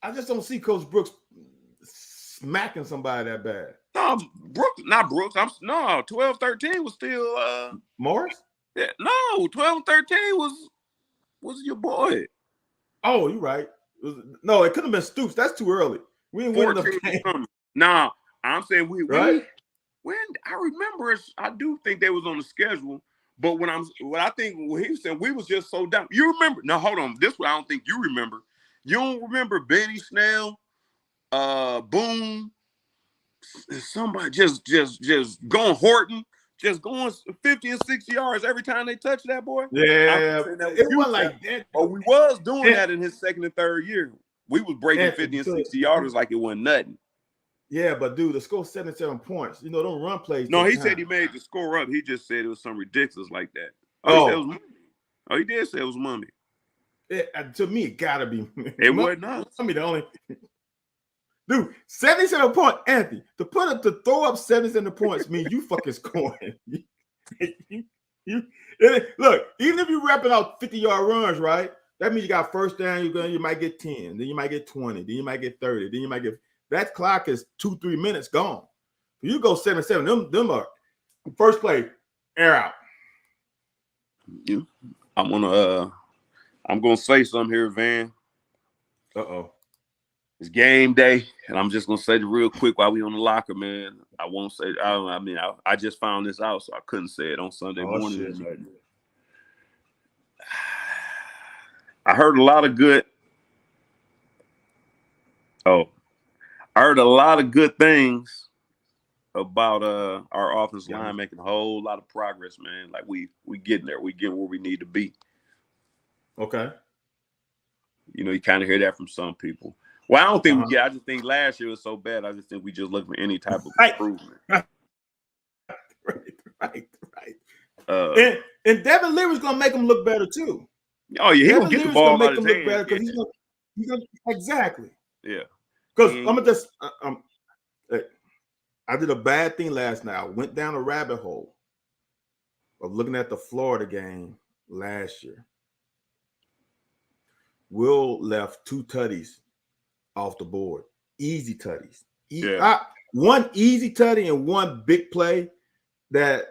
I just don't see Coach Brooks smacking somebody that bad. No, Brooks, not Brooks. 12, 13 was still Morris? Yeah, no, 12, 13 was your boy. Oh, you're right. No, it couldn't have been Stoops. That's too early. We didn't win enough games. Nah, I'm saying when I remember, I do think they was on the schedule. But when he said we was just so down. You remember? No, hold on. This one I don't think you remember. You don't remember Benny Snell, Boone, somebody just going Horton, just going 50 and 60 yards every time they touch that boy. Yeah, it wasn't like that. Oh, we was doing that in his second and third year. We was breaking 50 and 60 yarders like it wasn't nothing. Yeah, but dude, the score 77 points. You know, don't run plays. No, he said he made the score up. He just said it was something ridiculous like that. He did say it was Mummy. To me, it gotta be. It wasn't us. I mean, the only dude, 77 points, Anthony. To throw up 77 points means you fucking scoring. Look, even if you're wrapping out 50-yard runs, right? That means you got first down. You might get 10, then you might get 20, then you might get 30, then you might get. That clock is 2-3 minutes gone. You go 7-7. Them are first play, air out. I'm gonna say something here, Van. It's game day, and I'm just gonna say it real quick while we on the locker, man. I won't say. I just found this out, so I couldn't say it on Sunday morning. Shit. I heard a lot of good. I heard a lot of good things about our offensive line making a whole lot of progress, man. Like we getting there. We getting where we need to be. Okay. You know, you kind of hear that from some people. Well, I don't think we get. I just think last year was so bad. I just think we just look for any type of improvement. Right. Right. And Devin Leary's gonna make him look better too. Oh yeah, he Devin gonna get the Leary's ball gonna out make of him his look better hand. because he's gonna exactly. Yeah. Because I'm gonna just I did a bad thing last night. I went down a rabbit hole of looking at the Florida game last year. Will left 2 tutties off the board. Easy tutties. One easy tutty and one big play that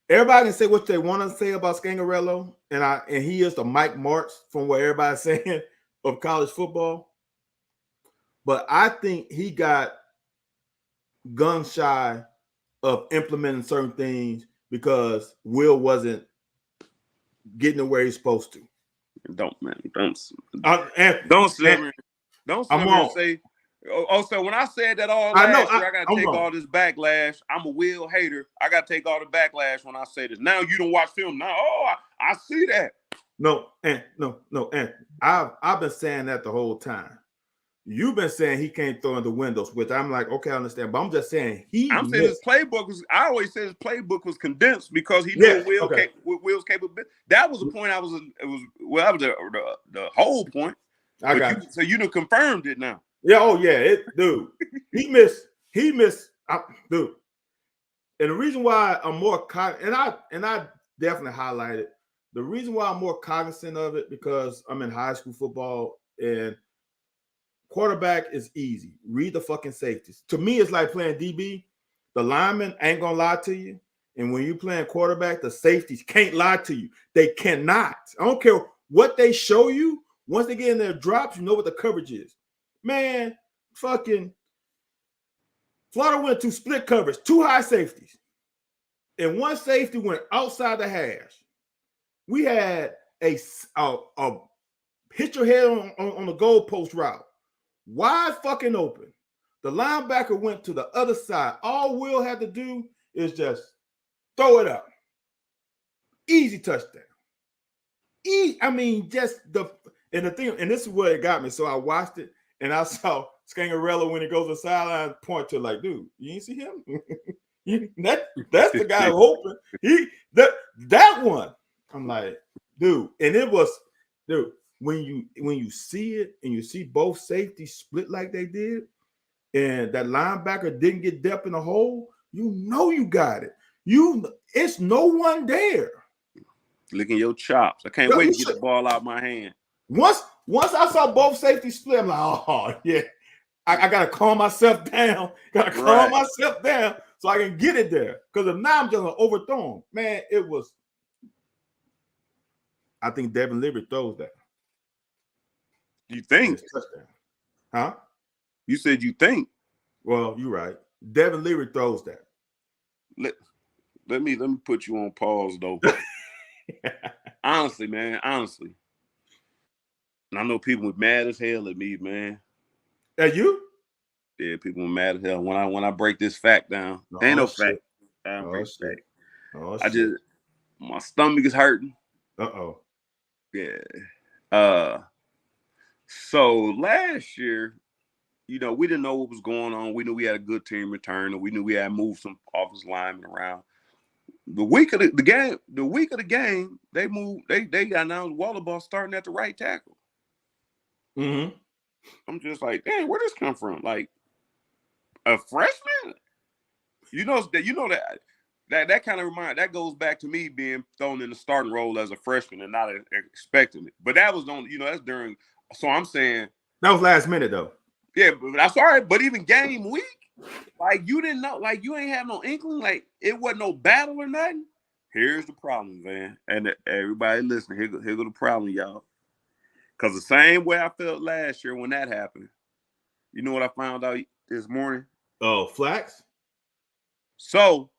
everybody can say what they want to say about Scangarello, and he is the Mike Martz from what everybody's saying of college football. But I think he got gun shy of implementing certain things because Will wasn't getting to where he's supposed to. Don't say. Oh, so when I said that all last year, I gotta take all this backlash. I'm a Will hater. I gotta take all the backlash when I say this. Now you don't watch film. Now, I see that. No, I've been saying that the whole time. You've been saying he can't throw in the windows, which I'm like, okay, I understand. But I'm just saying I'm saying his playbook was. I always said his playbook was condensed because he knew Will's capability. That was the point. That was the whole point. So you done confirmed it now. Yeah. Oh yeah, dude. He missed. Dude. And the reason why I'm more and I definitely highlighted the reason why I'm more cognizant of it because I'm in high school football and quarterback is easy. Read the fucking safeties. To me, it's like playing DB. The linemen ain't gonna lie to you. And when you're playing quarterback, the safeties can't lie to you. They cannot. I don't care what they show you. Once they get in their drops, you know what the coverage is. Man, fucking Florida went to split coverage, 2 high safeties. And one safety went outside the hash. We had a hit your head on the goalpost route. Wide fucking open. The linebacker went to the other side. All Will had to do is just throw it up. Easy touchdown. And this is where it got me. So I watched it and I saw Scangarello when he goes to the sideline point to like, dude, you ain't see him? That's the guy hoping. That one. I'm like, dude. And it was, dude, when you see it and you see both safeties split like they did, and that linebacker didn't get depth in the hole, you know you got it. It's no one there. Licking your chops. I can't wait to get the ball out of my hand. Once I saw both safeties split, I'm like, oh yeah. I gotta calm myself down. Calm myself down so I can get it there. Because if not, I'm just gonna overthrow him. Man, it was. I think Devin Leary throws that. You think? Huh? You said you think. Well, you're right. Devin Leary throws that. Let me put you on pause though. Honestly, man. Honestly. And I know people were mad as hell at me, man. At you? Yeah, people were mad as hell. When I break this fact down. Ain't no fact. I don't break fact. My stomach is hurting. Uh-oh. Yeah. So last year, we didn't know what was going on. We knew we had a good team return, and we knew we had moved some offensive linemen around. The week of the game, they announced Wallerball starting at the right tackle. Mm-hmm. I'm just like, damn, where this come from? Like a freshman? That kind of that goes back to me being thrown in the starting role as a freshman and not expecting it. But that was that's during. So I'm saying that was last minute though. Yeah, but that's all right. But even game week, like you didn't know, like you ain't have no inkling, like it wasn't no battle or nothing. Here's the problem, man, and everybody listening, here go the problem, y'all. Because the same way I felt last year when that happened, you know what I found out this morning? Oh, Flax. So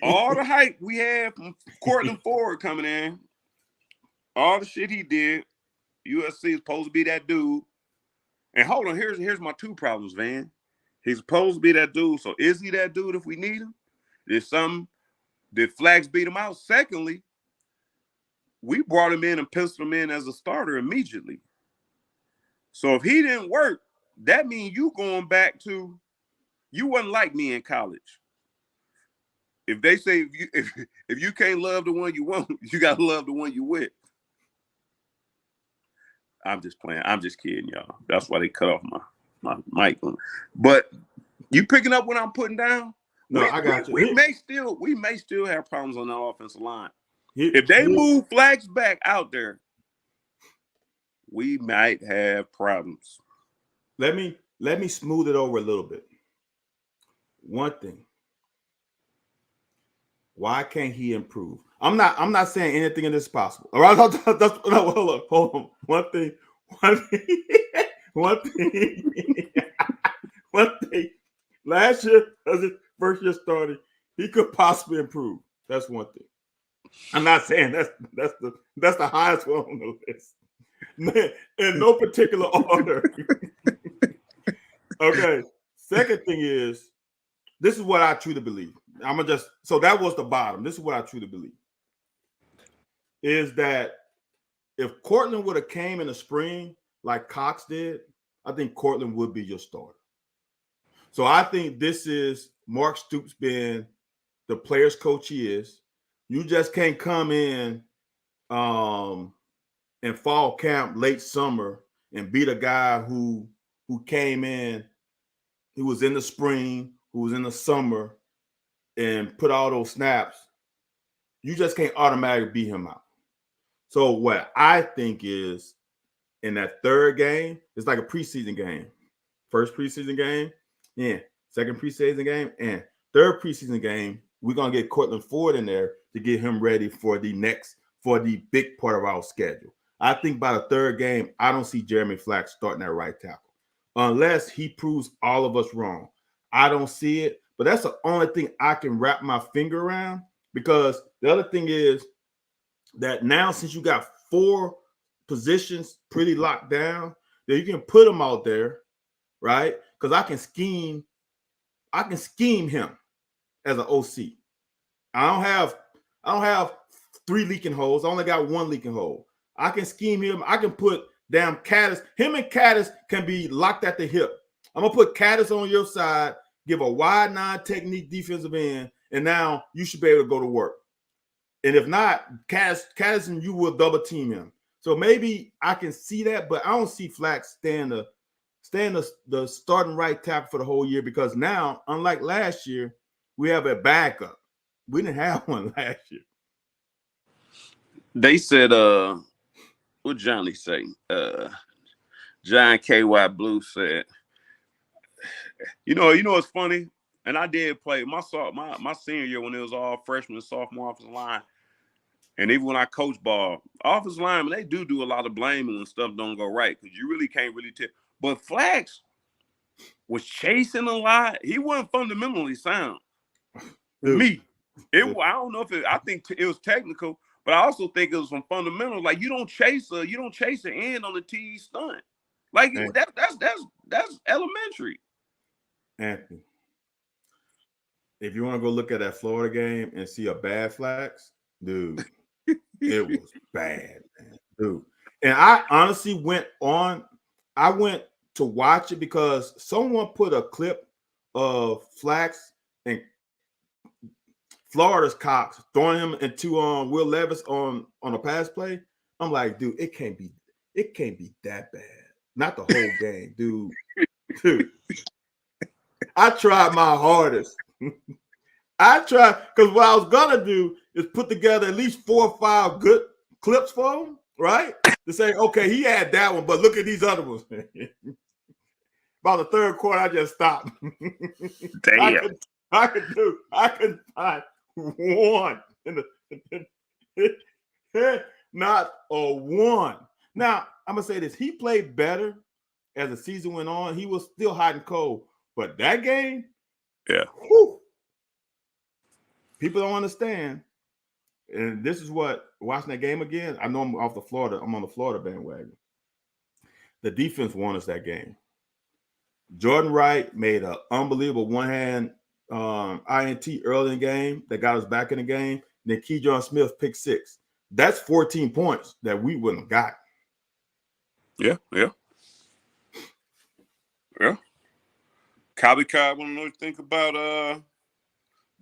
all the hype we had from Cortland Ford coming in, all the shit he did, USC is supposed to be that dude. And hold on, here's my 2 problems, Van. He's supposed to be that dude. So is he that dude if we need him? Did Flax beat him out? Secondly, we brought him in and penciled him in as a starter immediately. So if he didn't work, that means you going back to You wasn't like me in college. If they say if you can't love the one you want, you gotta love the one you with. I'm just playing. I'm just kidding, y'all. That's why they cut off my mic. But you picking up what I'm putting down? No, I got you. We may still have problems on the offensive line. If they Here- move Flax back out there, we might have problems. Let me smooth it over a little bit. One thing. Why can't he improve? I'm not saying anything in this is possible. All right, hold on. One thing. Last year, as his first year started, he could possibly improve. That's one thing. I'm not saying that's the highest one on the list. In no particular order. Okay. Second thing is, this is what I truly believe. So that was the bottom. This is what I truly believe. Is that if Cortland would have came in the spring like Cox did, I think Cortland would be your starter. So I think this is Mark Stoops being the player's coach he is. You just can't come in fall camp, late summer, and beat a guy who came in, who was in the spring, who was in the summer, and put all those snaps. You just can't automatically beat him out. So what I think is, in that third game, it's like a preseason game. First preseason game, yeah. Second preseason game, and third preseason game, we're gonna get Cortland Ford in there to get him ready for the big part of our schedule. I think by the third game, I don't see Jeremy Flax starting at right tackle unless he proves all of us wrong. I don't see it, but that's the only thing I can wrap my finger around, because the other thing is that now, since you got 4 positions pretty locked down, that you can put them out there, right? Because I can scheme him as an OC. I don't have 3 leaking holes. I only got 1 leaking hole. I can scheme him. I can put damn Caddis. Him and Caddis can be locked at the hip. I'm gonna put Caddis on your side, give a wide 9 technique defensive end, and now you should be able to go to work. And if not, Caddis and you will double team him. So maybe I can see that, but I don't see Flax staying the starting right tackle for the whole year, because now, unlike last year, we have a backup. We didn't have one last year. They said, what Johnny say? John KY Blue said, you know what's funny? And I did play my senior year when it was all freshman and sophomore offensive line. And even when I coach ball, offensive linemen, they do a lot of blaming when stuff don't go right, because you really can't really tell. But Flax was chasing a lot. He wasn't fundamentally sound. Me. I don't know if I think it was technical, but I also think it was some fundamentals. Like, you don't chase an end on the TE stunt. Like, that's elementary. Anthony, if you want to go look at that Florida game and see a bad Flax, dude, it was bad, man, dude. And I honestly went to watch it because someone put a clip of Flax and Florida's Cox throwing him into Will Levis on a pass play. I'm like, dude, it can't be that bad. Not the whole game, dude. Dude, I tried my hardest. Because what I was gonna do is put together at least 4 or 5 good clips for him, right? To say, okay, he had that one, but look at these other ones. About the third quarter, I just stopped. Damn. I could find one not a one. Now, I'm gonna say this: he played better as the season went on. He was still hot and cold, but that game, yeah, whew, people don't understand. And this is what, watching that game again, I know I'm on the Florida bandwagon. The defense won us that game. Jordan Wright made an unbelievable one-hand INT early in the game that got us back in the game. Then Keydron Smith picked 6. That's 14 points that we wouldn't have got. Yeah. Cobby Cobb, want to know what you think about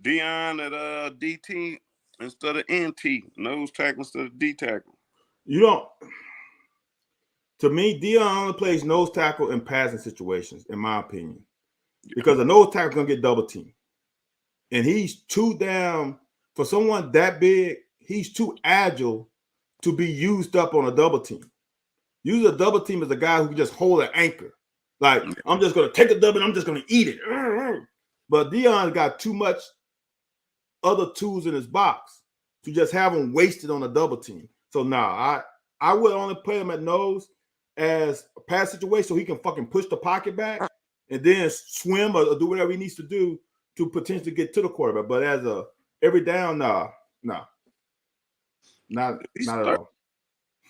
Dion at DT instead of NT, nose tackle instead of D tackle. You don't. To me, Dion only plays nose tackle in passing situations, in my opinion, because the nose tackle gonna get double teamed, and he's too damn for someone that big. He's too agile to be used up on a double team. Use a double team as a guy who can just hold an anchor. Like, I'm just gonna take a double and I'm just gonna eat it. But Dion's got too much other tools in his box to just have him wasted on a double team. So I would only play him at nose as a pass situation so he can fucking push the pocket back and then swim or do whatever he needs to do to potentially get to the quarterback. But as a every down, not at all.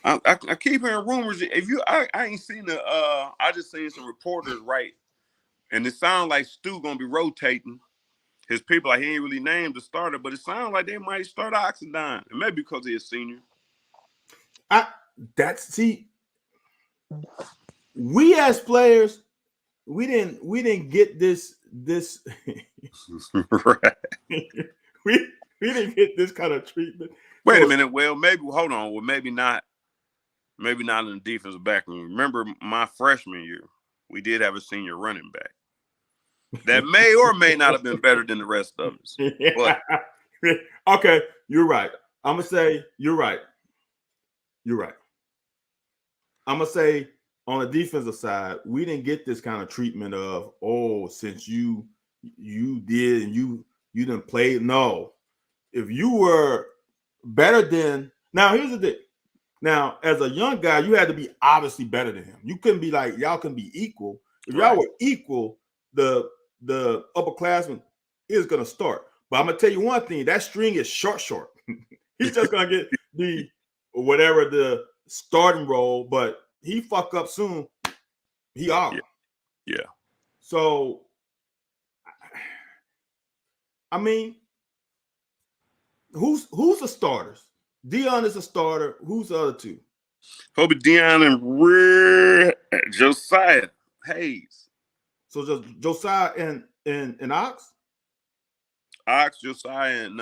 I keep hearing rumors. If you, I ain't seen the. I just seen some reporters write, and it sounds like Stu gonna be rotating his people. Like he ain't really named the starter, but it sounds like they might start Oxendine, and maybe because he's a senior. We as players, we didn't get this Right. we didn't get this kind of treatment. Wait a minute. Well, maybe hold on. Well, maybe not. Maybe not in the defensive back room. Remember my freshman year, we did have a senior running back that may or may not have been better than the rest of us. But okay, you're right. I'm gonna say you're right. You're right. I'm gonna say on the defensive side, we didn't get this kind of treatment of, oh, since you did and you didn't play. No, if you were better than now, here's the thing. Now, as a young guy, you had to be obviously better than him. You couldn't be like y'all can be equal. If y'all were equal, the upperclassman is gonna start. But I'm gonna tell you one thing: that string is short. He's just gonna get the whatever the starting role, but he fuck up soon. He out. Yeah. So, I mean, who's the starters? Dion is a starter. Who's the other two? Kobe, Dion, and Josiah Hayes. So just Josiah and Ox? Ox, Josiah, and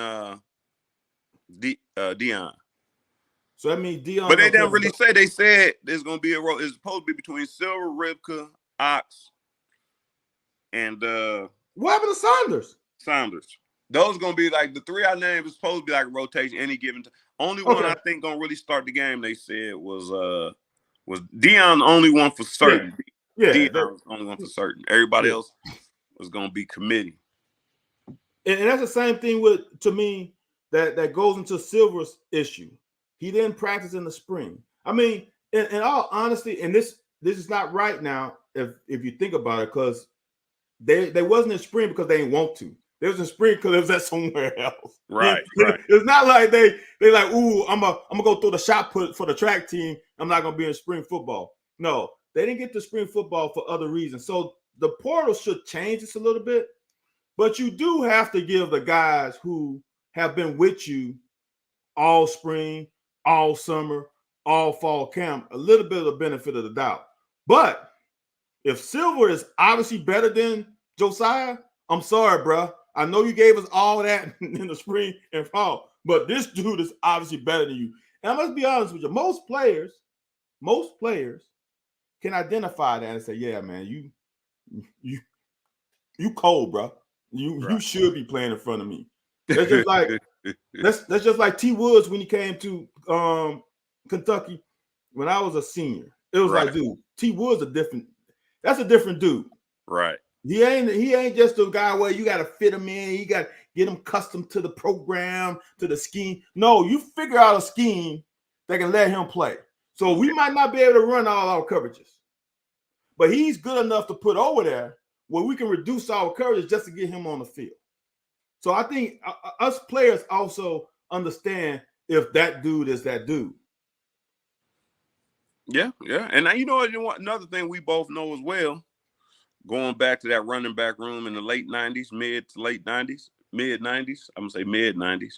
Dion. So that means Dion. But they didn't really say. They said there's going to be a role. It's supposed to be between Silver, Ribka, Ox, and what happened to Saunders. Those going to be like the three I named. Is supposed to be like a rotation any given time. Only one I think going to really start the game, they said, was Dion the only one for certain. Yeah, Dion was the only one for certain. Everybody else was going to be committee. And that's the same thing to me that goes into Silver's issue. He didn't practice in the spring. I mean, in all honesty, and this is not right now if you think about it, because they wasn't in spring because they didn't want to. They was in spring because it was at somewhere else. Right. It's not like they like, ooh, I'm gonna go throw the shot put for the track team. I'm not gonna be in spring football. No, they didn't get to spring football for other reasons. So the portal should change this a little bit, but you do have to give the guys who have been with you all spring, all summer, all fall camp a little bit of the benefit of the doubt. But if Silver is obviously better than Josiah, I'm sorry, bro. I know you gave us all that in the spring and fall, but this dude is obviously better than you. And I must be honest with you, most players can identify that and say, yeah, man, you cold, bro. You should be playing in front of me. That's just like that's just like T. Woods when he came to Kentucky when I was a senior. It was like, dude, T. Woods that's a different dude. Right. He ain't just a guy where you got to fit him in. You got to get him accustomed to the program, to the scheme. No, you figure out a scheme that can let him play. So we might not be able to run all our coverages, but he's good enough to put over there where we can reduce our coverage just to get him on the field. So I think us players also understand if that dude is that dude. Yeah. And now, you know what? Another thing we both know as well, going back to that running back room in the late 90s, mid 90s. I'm going to say mid 90s.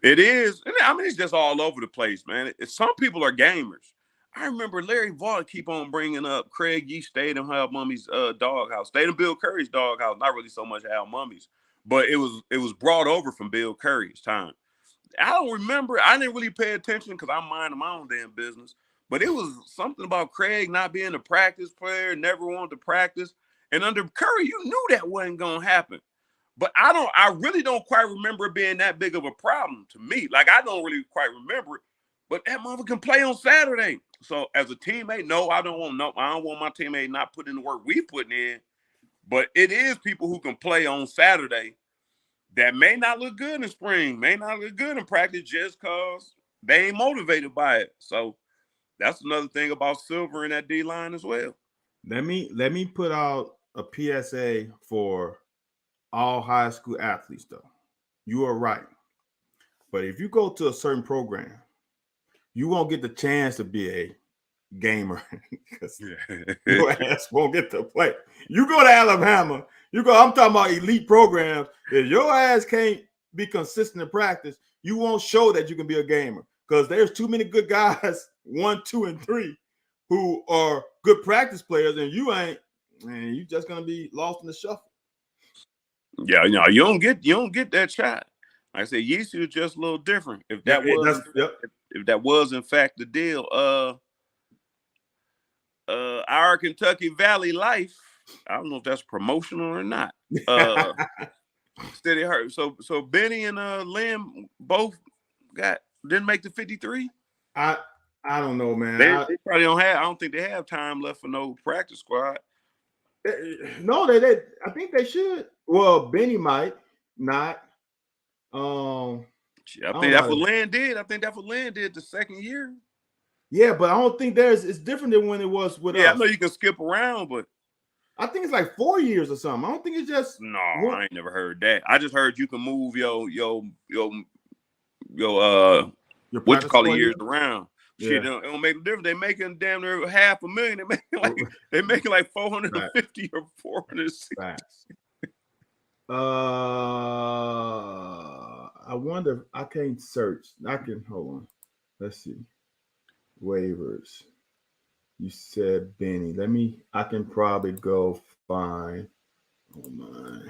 It is. I mean, it's just all over the place, man. Some people are gamers. I remember Larry Vaught keep on bringing up Craig Yee stayed in Hal Mummy's doghouse, stayed in Bill Curry's doghouse. Not really so much Hal Mummy's, but it was brought over from Bill Curry's time. I don't remember. I didn't really pay attention because I'm minding my own damn business. But it was something about Craig not being a practice player, never wanted to practice. And under Curry, you knew that wasn't gonna happen. But I really don't quite remember it being that big of a problem to me. Like, I don't really quite remember it. But that mother can play on Saturday. So as a teammate, I don't want my teammate not putting in the work we putting in. But it is people who can play on Saturday that may not look good in spring, may not look good in practice just because they ain't motivated by it. So that's another thing about Silver in that D line as well. Let me put out a PSA for all high school athletes, though. You are right. But if you go to a certain program, you won't get the chance to be a gamer because your ass won't get to play. You go to Alabama, I'm talking about elite programs. If your ass can't be consistent in practice, you won't show that you can be a gamer because there's too many good guys, 1, 2, and 3, who are good practice players, and you ain't, man, you just gonna be lost in the shuffle. Yeah, you don't get that shot. Like I said, Yeezy was just a little different. If that if that was in fact the deal, our Kentucky Valley Life, I don't know if that's promotional or not. Steady hurt. So Benny and Lim both didn't make the 53. I don't know, man. They probably don't have. I don't think they have time left for no practice squad. No, they I think they should. Well, Benny might not. I think that's what Lynn did. I think that's what Lynn did the second year. Yeah, but I don't think it's different than when it was with us. I know you can skip around, but I think it's like 4 years or something. I don't think it's just I ain't never heard that. I just heard you can move your what you call it years around. Yeah. Shit, it don't make a difference. They making damn near $500,000. They making like 450 or 460. I wonder if I can't search. I can hold on. Let's see. Waivers. You said Benny. I can probably go find. Oh my.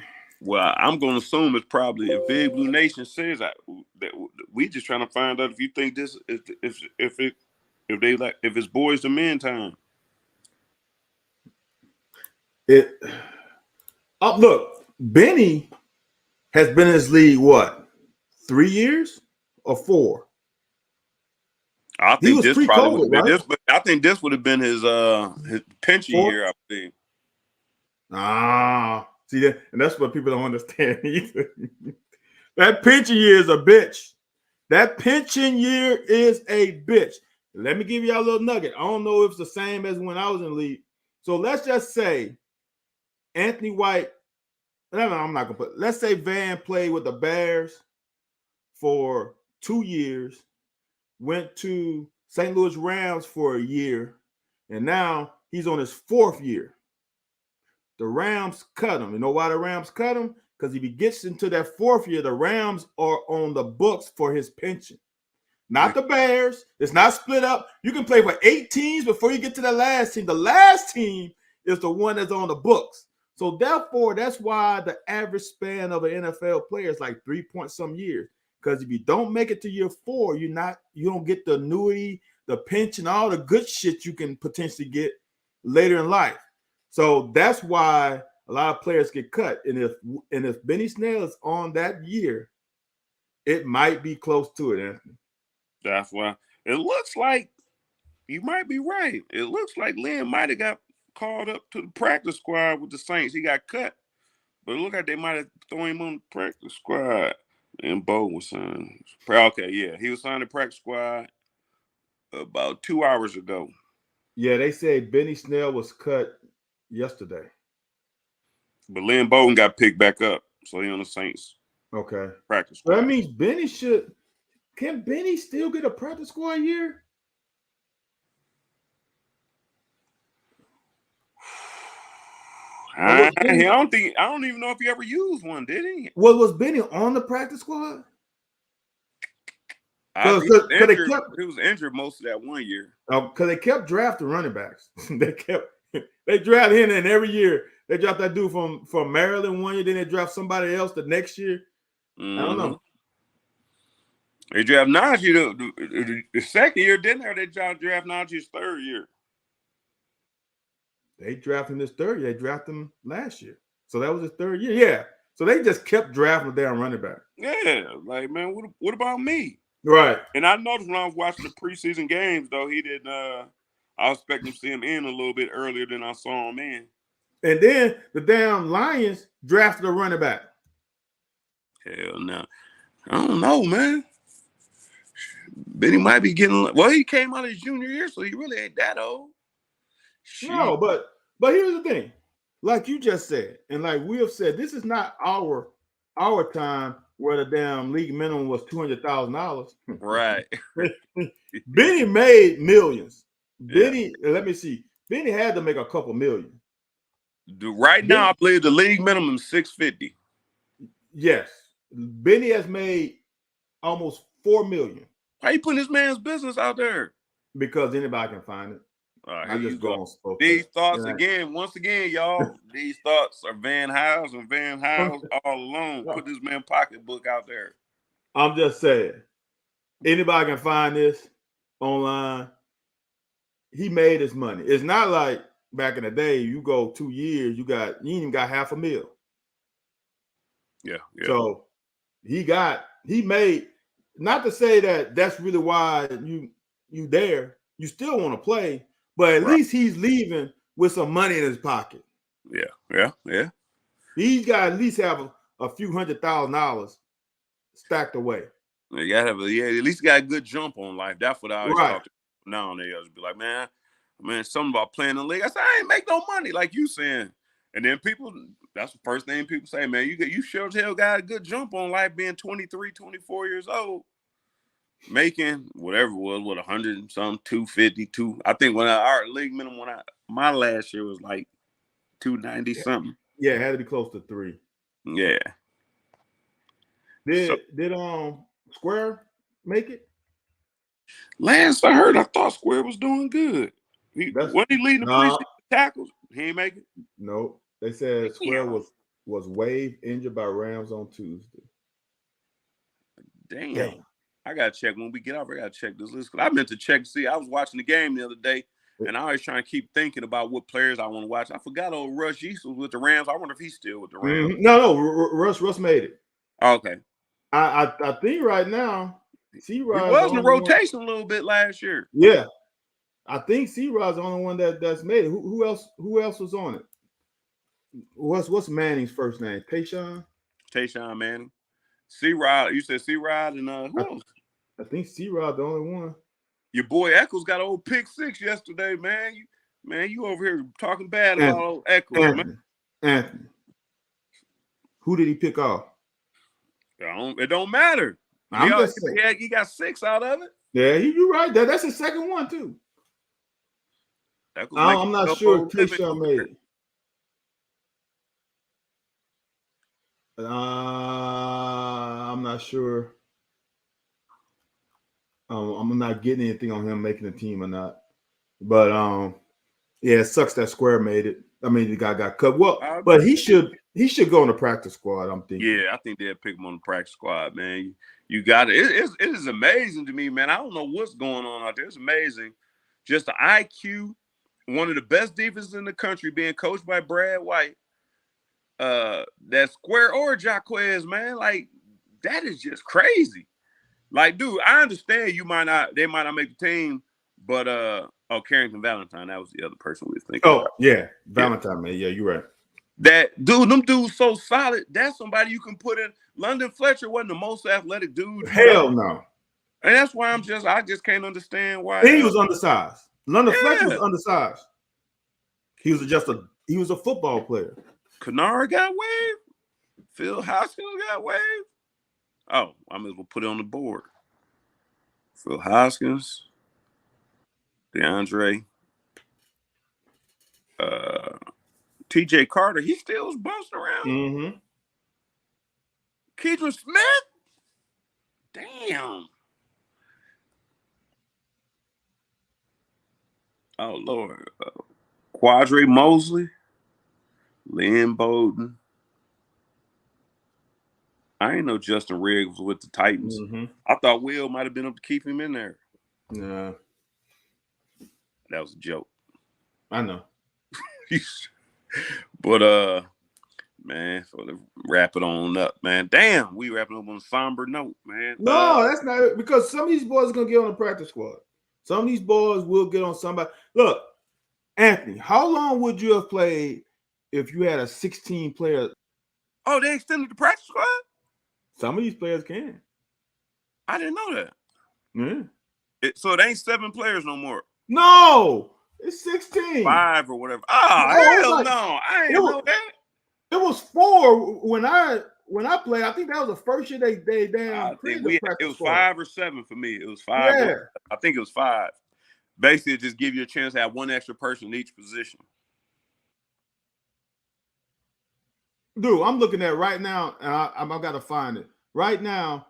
Well, I'm gonna assume it's probably if Big Blue Nation says that we just trying to find out if you think this is if it's boys to men time. Look, Benny has been in this league what, 3 years or 4? I think this probably would have been right? I think this would have been his pension year, I think. See that, and that's what people don't understand either. That pension year is a bitch. That pension year is a bitch. Let me give you a little nugget. I don't know if it's the same as when I was in the league. So let's just say Anthony White. No, I'm not gonna put. Let's say Van played with the Bears for 2 years, went to St. Louis Rams for a year, and now he's on his 4th year. The Rams cut him. You know why the Rams cut him? Because if he gets into that 4th year, the Rams are on the books for his pension. Not the Bears. It's not split up. You can play for 8 teams before you get to the last team. The last team is the one that's on the books. So therefore, that's why the average span of an NFL player is like 3-point-some years. Because if you don't make it to year 4, you don't get the annuity, the pension, all the good shit you can potentially get later in life. So that's why a lot of players get cut. And if Benny Snell is on that year, it might be close to it, Anthony. That's why it looks like you might be right. It looks like Lynn might have got called up to the practice squad with the Saints. He got cut, but it looked like they might have thrown him on the practice squad. And Bo was signed. Okay, yeah, he was signed to practice squad about 2 hours ago. Yeah, they say Benny Snell was cut yesterday. But Lynn Bowden got picked back up, so he on the Saints. Okay. Practice squad. Well, that means Benny should. Can Benny still get a practice squad year? I don't even know if he ever used one, did he? Well, was Benny on the practice squad? I think he was injured most of that 1 year. Because they kept drafting running backs. they draft him, and every year they draft that dude from Maryland 1 year, then they draft somebody else the next year. Mm-hmm. I don't know. They draft Najee the second year, didn't they? They draft Najee's third year. They drafted him this third year. They drafted him last year. So that was his third year. Yeah. So they just kept drafting their running back. Yeah. Like, man, what about me? Right. And I noticed when I was watching the preseason games, though, he didn't I was expecting to see him in a little bit earlier than I saw him in. And then the damn Lions drafted a running back. Hell no. I don't know, man. Benny might be getting he came out his junior year, so he really ain't that old. Shit. No, but here's the thing. Like you just said, and like we have said, this is not our time where the damn league minimum was $200,000. Right. Benny made millions. Benny, let me see. Benny had to make a couple million. Right now, I believe the league minimum is $650. Yes. Benny has made almost $4 million. Why you putting this man's business out there? Because anybody can find it. I just go on spoke. These thoughts once again, y'all. These thoughts are Van Howes and Van Howes all alone. Put this man pocketbook out there. I'm just saying, anybody can find this online. He made his money. It's not like back in the day. You go 2 years, you ain't even got $500,000. Yeah. So he made. Not to say that that's really why you there. You still want to play. But at least he's leaving with some money in his pocket. Yeah. He's got to at least have a few $100,000 stacked away. You gotta have at least got a good jump on life. That's what I always talk to now and then. I just be like, man, something about playing in the league. I said, I ain't make no money, like you saying. And then people, that's the first thing people say, man, you sure as hell got a good jump on life being 23, 24 years old. Making whatever it was, 100 and some, 250, I think when our league minimum my last year was like 290 something. Yeah, it had to be close to 3. Yeah. Did Square make it? Last I thought Square was doing good. Wasn't he leading the preseason tackles? He ain't make it? No. They said Square was waived, injured by Rams on Tuesday. Damn. I gotta check when we get off. I gotta check this list because I meant to check to see. I was watching the game the other day, and I always trying to keep thinking about what players I want to watch. I forgot old Russ East was with the Rams. I wonder if he's still with the Rams. Mm-hmm. No, Russ made it. Okay. I think right now C-Rod was in the rotation a little bit last year. Yeah, I think C-Rod's the only one that's made it. Who else was on it? What's Manning's first name? Tayshawn Manning. C-Rod, you said C-Rod and who else? I think C-Rod the only one. Your boy Eccles got an old pick 6 yesterday, man. You over here talking bad about old Eccles, man. Anthony. Who did he pick off? It don't matter. He got 6 out of it. Yeah, you're right. That's his second one too. I'm not sure Tayshawn made it. I'm not sure. I'm not getting anything on him making the team or not. But yeah, it sucks that Square made it. I mean, the guy got cut. Well, but he should go on the practice squad, I'm thinking. Yeah, I think they'll pick him on the practice squad, man. You got it. It is amazing to me, man. I don't know what's going on out there. It's amazing. Just the IQ, one of the best defenses in the country, being coached by Brad White. That Square or Jaquez, man, like that is just crazy. Like, dude, I understand they might not make the team, but Carrington Valentine, that was the other person we was thinking about. Yeah, Valentine, man. Yeah, you're right. That dude, them dudes so solid. That's somebody you can put in. London Fletcher wasn't the most athletic dude. Hell no. And that's why I just can't understand why. He was undersized. London Fletcher was undersized. He was a football player. Kennard got waived. Phil Hoskins got waived. Oh, I might as well put it on the board. Phil Hoskins, DeAndre, TJ Carter. He still was bouncing around. Mm-hmm. Keidron Smith. Damn. Oh Lord, Quadre Mosley, Lynn Bowden. I ain't know Justin Riggs was with the Titans. Mm-hmm. I thought Will might have been able to keep him in there. Nah, That was a joke. I know. But man, so to wrap it on up, man. Damn, we wrapping up on a somber note, man. No, that's not it, because some of these boys are gonna get on the practice squad. Some of these boys will get on somebody. Look, Anthony, how long would you have played if you had a 16 player? Oh, they extended the practice squad? Some of these players can. I didn't know that. Yeah. So it ain't 7 players no more. No, it's 16. 5 or whatever. Oh, No, hell like, no. I didn't know that. It was 4 when I played. I think that was the first year they I created think the practice it was squad. 5 or 7 for me. It was 5. Yeah. I think it was 5. Basically, it just give you a chance to have one extra person in each position. Dude, I'm looking at right now, and I got to find it. Right now,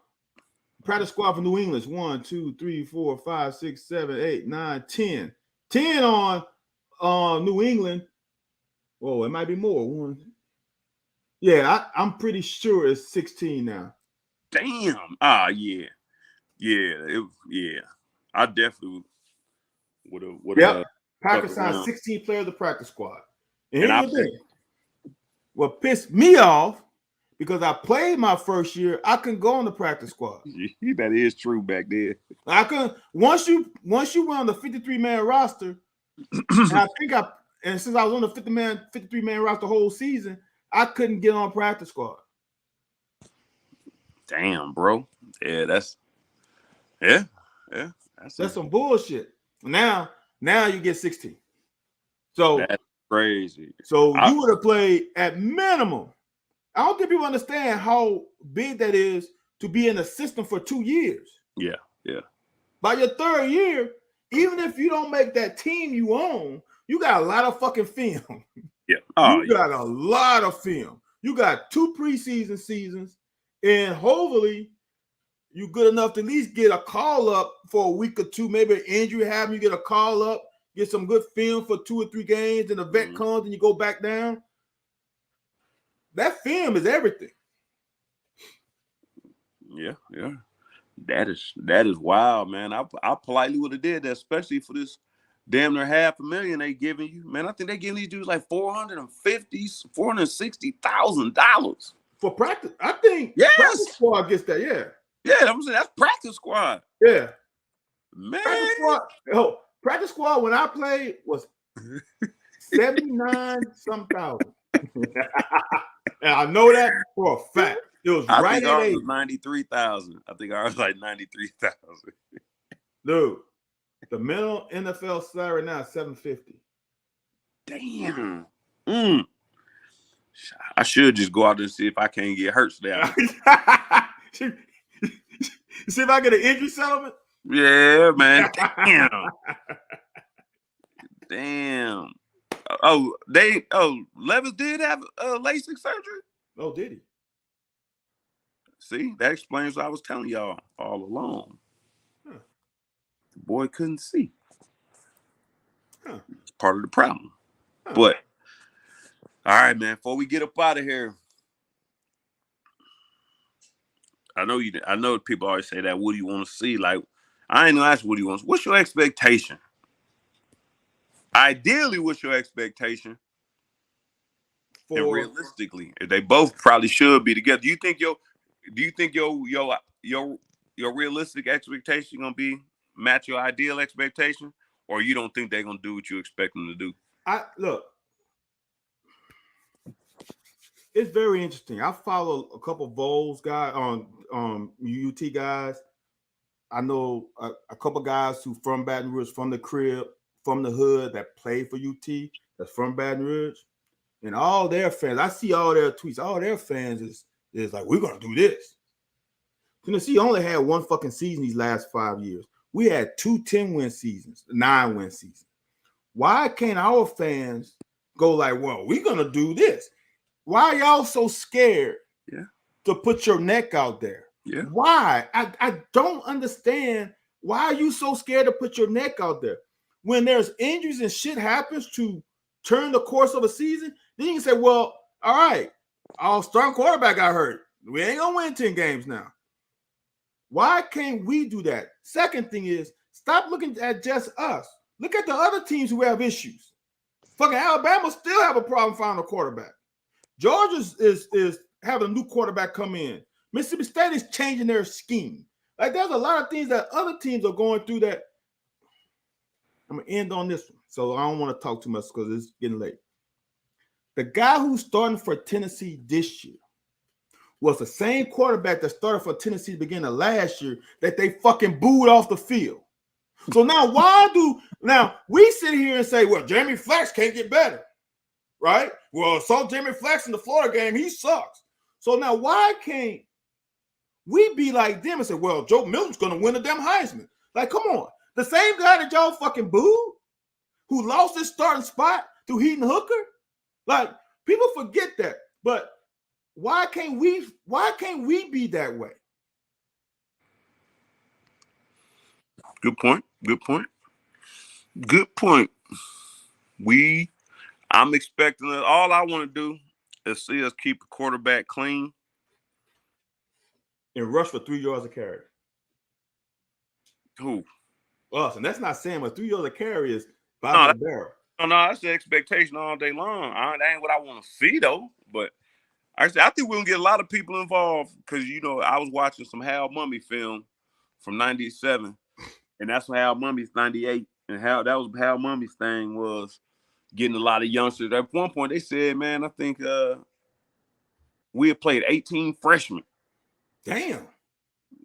practice squad for New England is 1, 2, 3, 4, 5, 6, 7, 8, 9, 10. 10 on New England. Whoa, it might be more. 1. Yeah, I'm pretty sure it's 16 now. Damn. Yeah. Yeah. I definitely would have. Yep. Packers signed 16 players of the practice squad. And here's the thing. What pissed me off, because I played my first year, I couldn't go on the practice squad. That is true back then. I couldn't. Once you went on the 53-man roster, and since I was on the 53-man roster the whole season, I couldn't get on practice squad. Damn, bro. Yeah, that's That's some bullshit. Now you get 16. So that's crazy. So you would have played at minimum. I don't think people understand how big that is to be in the system for 2 years. Yeah. By your 3rd year, even if you don't make that team you own, you got a lot of fucking film. Yeah. You got a lot of film. You got 2 preseason seasons, and hopefully you're good enough to at least get a call up for a week or 2. Maybe an injury happens, you get a call up, get some good film for 2 or 3 games, and the vet comes and you go back down. That film is everything. Yeah. That is wild, man. I politely would have did that, especially for this damn near $500,000 they giving you. Man, I think they giving these dudes like $460,000 for practice. I think practice squad gets that. Yeah, I'm saying that's practice squad. Yeah, man. Practice squad when I played was 79 some thousand. And I know that for a fact. It was right at 8. 93,000. I think ours was like 93,000. Dude, the minimum NFL salary now is $750. Damn. I should just go out there and see if I can't get hurt today. See if I get an injury settlement. Yeah, man. Damn. Levis did have LASIK surgery? Oh, did he? See, that explains what I was telling y'all all along. The boy couldn't see. It's part of the problem. But, all right, man, before we get up out of here, I know people always say that, what do you want to see? Like, I ain't gonna ask what do you want. What's your expectation? Ideally, what's your expectation? And realistically, they both probably should be together. Do you think your realistic expectation gonna be match your ideal expectation, or you don't think they're gonna do what you expect them to do? Look, it's very interesting. I follow a couple of Vols guys on UT guys. I know a couple guys who from Baton Rouge, from the crib, from the hood, that play for UT, that's from Baton Rouge, and all their fans. I see all their tweets. All their fans is like, we're gonna do this. Tennessee only had 1 fucking season these last 5 years. We had 2 10-win seasons, 9-win seasons. Why can't our fans go like, well, we're gonna do this? Why are y'all so scared to put your neck out there? Yeah. Why? I don't understand. Why are you so scared to put your neck out there? when there's injuries and shit happens to turn the course of a season, then you can say, well, all right, our starting quarterback got hurt. We ain't gonna win 10 games now. Why can't we do that? Second thing is, stop looking at just us. Look at the other teams who have issues. Fucking Alabama still have a problem finding a quarterback. Georgia is having a new quarterback come in. Mississippi State is changing their scheme. Like, there's a lot of things that other teams are going through that. I'm going to end on this one, so I don't want to talk too much because it's getting late. The guy who's starting for Tennessee this year was the same quarterback that started for Tennessee beginning of last year that they fucking booed off the field. So now we sit here and say, well, Jamie Flax can't get better, right? Well, saw Jamie Flax in the Florida game, he sucks. So now why can't we be like them and say, well, Joe Milton's going to win the damn Heisman? Like, come on. The same guy that y'all fucking booed, who lost his starting spot to Heaton Hooker? Like, people forget that. But why can't we be that way? Good point. I'm expecting it. All I want to do is see us keep the quarterback clean And rush for 3 yards of carry. Who? Us. And that's not saying, but 3 yards of carry is Bobby Barrow. No, that's the expectation all day long. That ain't what I want to see, though. But actually, I think we're going to get a lot of people involved because, I was watching some Hal Mummy film from 97, and that's when Hal Mummy's 98. And that was Hal Mummy's thing, was getting a lot of youngsters. At one point, they said, man, I think we had played 18 freshmen. Damn.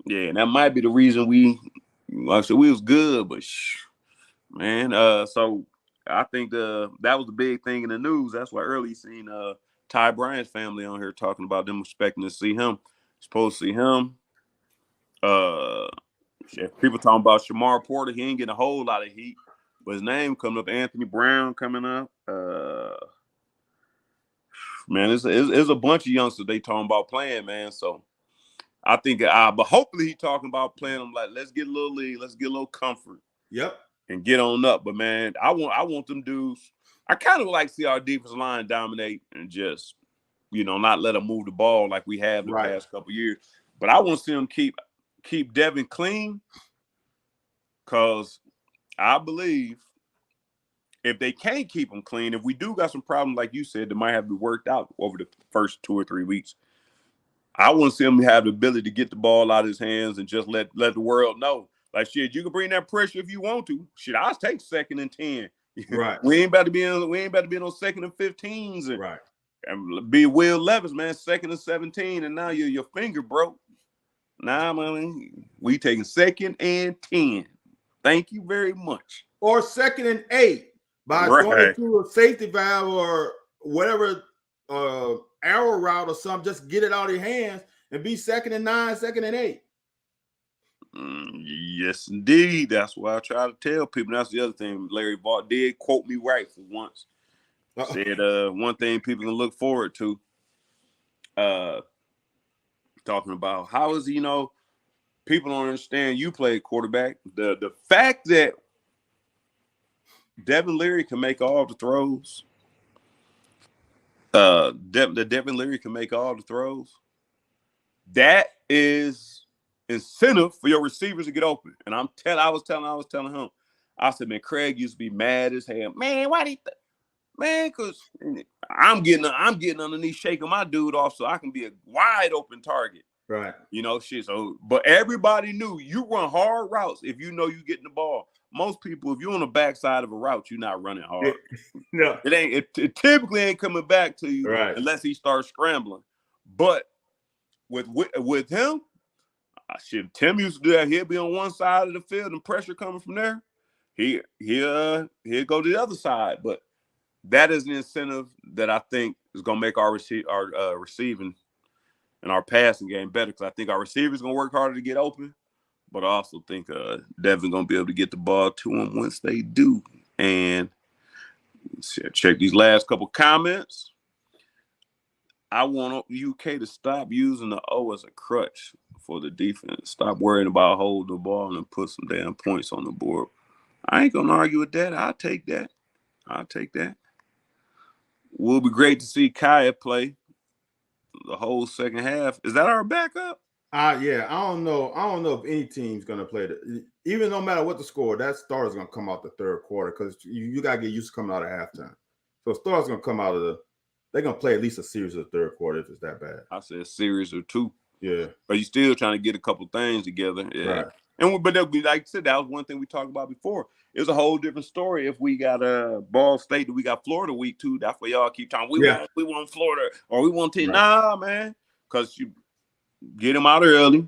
Yeah, and that might be the reason we was good, but man, so I think that was the big thing in the news. That's why early seen Ty Bryant's family on here talking about them expecting to see him. Supposed to see him. People talking about Shamar Porter. He ain't getting a whole lot of heat, but his name coming up. Anthony Brown coming up. Man, it's a bunch of youngsters they talking about playing, man. So I think, but hopefully he talking about playing them like, let's get a little lead, let's get a little comfort. Yep. And get on up. But man, I want them dudes. I kind of like to see our defensive line dominate and just, not let them move the ball like we have the past couple years. But I want to see them keep Devin clean, because I believe if they can't keep him clean, if we do got some problems, like you said, that might have to be worked out over the first 2 or 3 weeks, I want to see him have the ability to get the ball out of his hands and just let the world know. Like, shit, you can bring that pressure if you want to. Shit, I'll take 2nd and 10. Right. we ain't about to be on 2nd and 15s and be Will Levis, man, 2nd and 17, and now your finger broke. Nah, man, we taking 2nd and 10. Thank you very much. Or 2nd and 8 by going through a safety valve or whatever arrow route or something. Just get it out of your hands and be 2nd and 9, 2nd and 8. Yes, indeed. That's what I try to tell people. That's the other thing. Larry Vaught did quote me right for once. Said one thing people can look forward to. Talking about how is people don't understand you played quarterback. The fact that Devin Leary can make all the throws. Devin Leary can make all the throws. That is incentive for your receivers to get open. And I was telling him, I said, man, Craig used to be mad as hell. Man, why did man? Because I'm getting underneath, shaking my dude off so I can be a wide open target. Right. Shit. So, but everybody knew you run hard routes if you know you getting the ball. Most people, if you're on the backside of a route, you're not running hard. No. It typically ain't coming back to you unless he starts scrambling. But with him, Tim used to do that. He'll be on one side of the field and pressure coming from there. He'll go to the other side. But that is an incentive that I think is going to make our receiving and our passing game better, because I think our receivers going to work harder to get open. But I also think Devin going to be able to get the ball to them once they do. And check these last couple comments. I want UK to stop using the O as a crutch for the defense. Stop worrying about holding the ball and put some damn points on the board. I ain't gonna argue with that. I'll take that. Will be great to see Kaya play the whole second half. Is that our backup? Yeah, I don't know. I don't know if any team's gonna play even no matter what the score, that starter's gonna come out the third quarter because you gotta get used to coming out of halftime. So starter's gonna come out of they're gonna play at least a series of the third quarter if it's that bad. I said a series or two. Yeah. But you still trying to get a couple things together. Yeah. Right. But that'll be like I said, that was one thing we talked about before. It's a whole different story if we got Ball State, we got Florida week 2. That's why y'all keep talking. We want Florida or we want to. Right. Nah, man. Because you get them out early.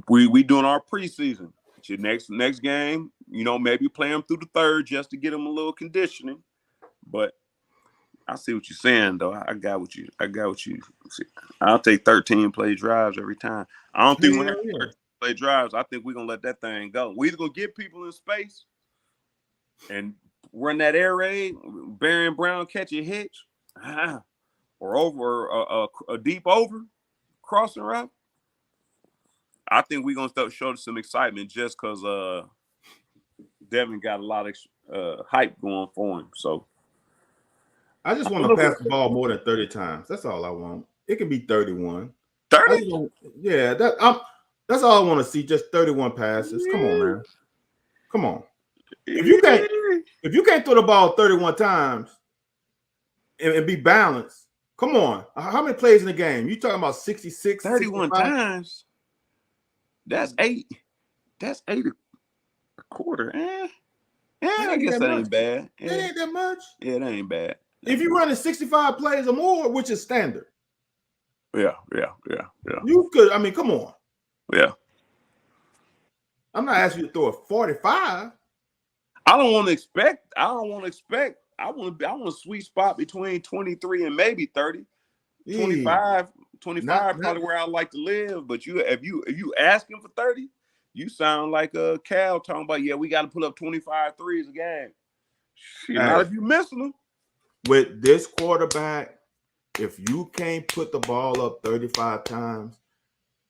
We doing our preseason. It's your next game, maybe play them through the third just to get them a little conditioning. But I see what you're saying, though. I got what you see. I'll take 13 play drives every time. I don't think we're going to play drives. I think we're going to let that thing go. We're either going to get people in space and run that air raid, Barry and Brown catch a hitch, or over a deep over crossing route. I think we're going to start showing some excitement just because Devin got a lot of hype going for him. So I just want to pass the ball more than 30 times. That's all I want. It can be 31. 30? Yeah, that's all I want to see. Just 31 passes. Come on, man. Come on. If you can't throw the ball 31 times and be balanced, come on. How many plays in the game? You talking about 66? 31 65? times. That's 8. That's 8 a quarter. I guess that ain't bad. That ain't that much. Yeah, that ain't bad. If you're running 65 plays or more, which is standard. Yeah. You could, come on. Yeah. I'm not asking you to throw a 45. I want to expect. I want a sweet spot between 23 and maybe 30. 25 probably where I like to live. But if you asking for 30, you sound like a Cal talking about, we got to put up 25 threes a game. Shit, not if you missing them. With this quarterback, if you can't put the ball up 35 times,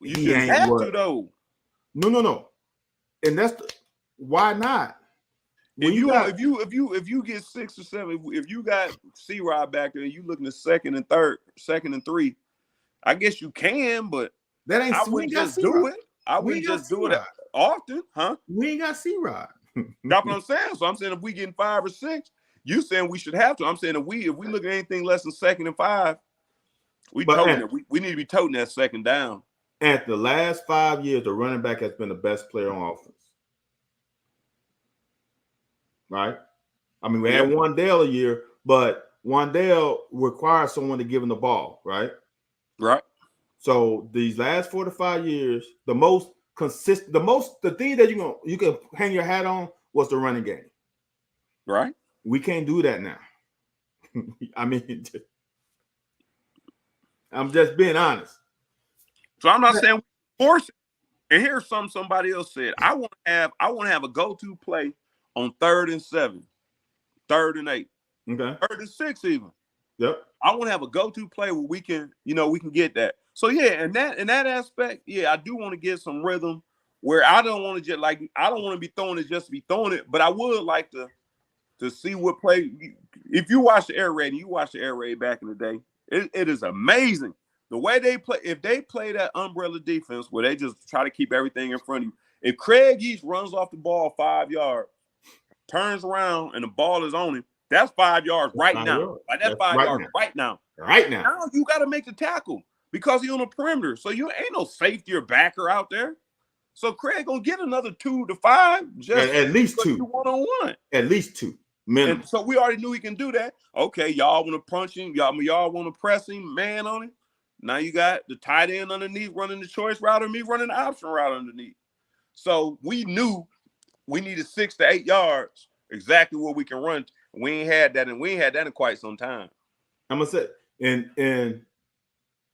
you just have to though. No. And that's why not? If you get 6 or 7, if you got C-Rod back there and you looking at second and 3, I guess you can, but that ain't. I wouldn't just do it. I wouldn't just do it often, huh? We ain't got C-Rod. That's what I'm saying. So I'm saying if we getting 5 or 6, you saying we should have to. I'm saying if we look at anything less than second and 5, we need to be toting that second down. At the last 5 years, the running back has been the best player on offense. Right? We had Wandale a year, but Wandale requires someone to give him the ball, right? Right. So these last 4 to 5 years, the thing that you can hang your hat on was the running game. Right. We can't do that now. I'm just being honest. So I'm not saying force it. And here's somebody else said. I want to have a go-to play on 3rd and 7, 3rd and 8, okay, 3rd and 6 even. Yep. I want to have a go-to play where we can get that. So in that aspect, I do want to get some rhythm where I don't want to be throwing it just to be throwing it, but I would like to see what play. If you watch the air raid, back in the day, it is amazing the way they play. If they play that umbrella defense where they just try to keep everything in front of you, if Craig Yeast runs off the ball 5 yards, turns around and the ball is on him, that's 5 yards right now. Like that's 5 yards right now. Right now. Now you got to make the tackle because he's on the perimeter. So you ain't no safety or backer out there. So Craig gonna get another 2 to 5. Just at least 2 1-on-1. At least 2 minimum. And so we already knew he can do that. Okay, y'all want to punch him. Y'all want to press him, man on him. Now you got the tight end underneath running the choice route or me running the option route underneath. So we knew we needed 6 to 8 yards, exactly where we can run. We ain't had that, and we ain't had that in quite some time. I'm gonna say, and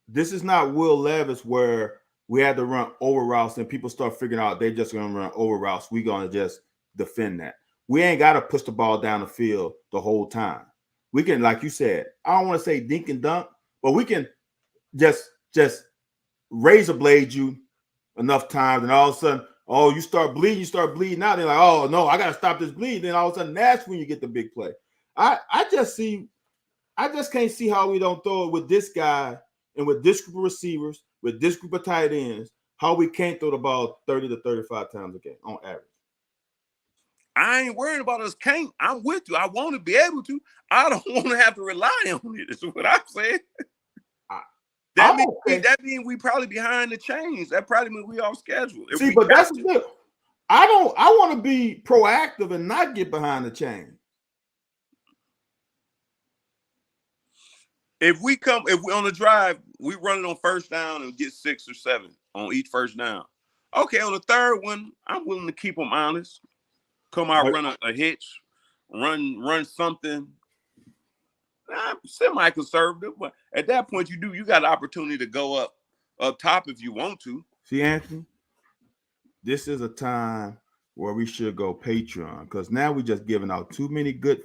this is not Will Levis where we had to run over routes and people start figuring out they just gonna run over routes. We gonna just defend that. We ain't gotta push the ball down the field the whole time. We can, like you said, I don't want to say dink and dunk, but we can just razor blade you enough times, and all of a sudden Oh, you start bleeding out. They're like, oh no, I gotta stop this bleed. Then all of a sudden, that's when you get the big play. I just can't see how we don't throw it with this guy and with this group of receivers, with this group of tight ends, how we can't throw the ball 30 to 35 times a game on average. I ain't worried about us can't. I'm with you. I want to be able to. I don't want to have to rely on it. That's what I'm saying. That means we probably behind the chains. That probably means we off schedule. See, but that's the deal. I want to be proactive and not get behind the chain. If we on the drive, we run it on first down and get 6 or 7 on each first down. Okay, on the third one, I'm willing to keep them honest. Come out, run a hitch, run something. I'm semi-conservative, but at that point, you got an opportunity to go up top if you want to. See, Anthony, this is a time where we should go Patreon because now we're just giving out too many good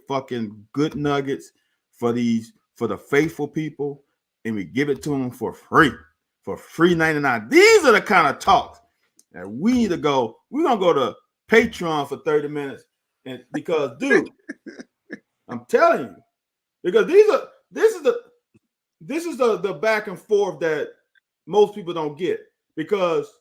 nuggets for the faithful people, and we give it to them for free 99. These are the kind of talks that we need to go. We're gonna go to Patreon for 30 minutes, and because, dude, I'm telling you, because this is the back and forth that most people don't get, because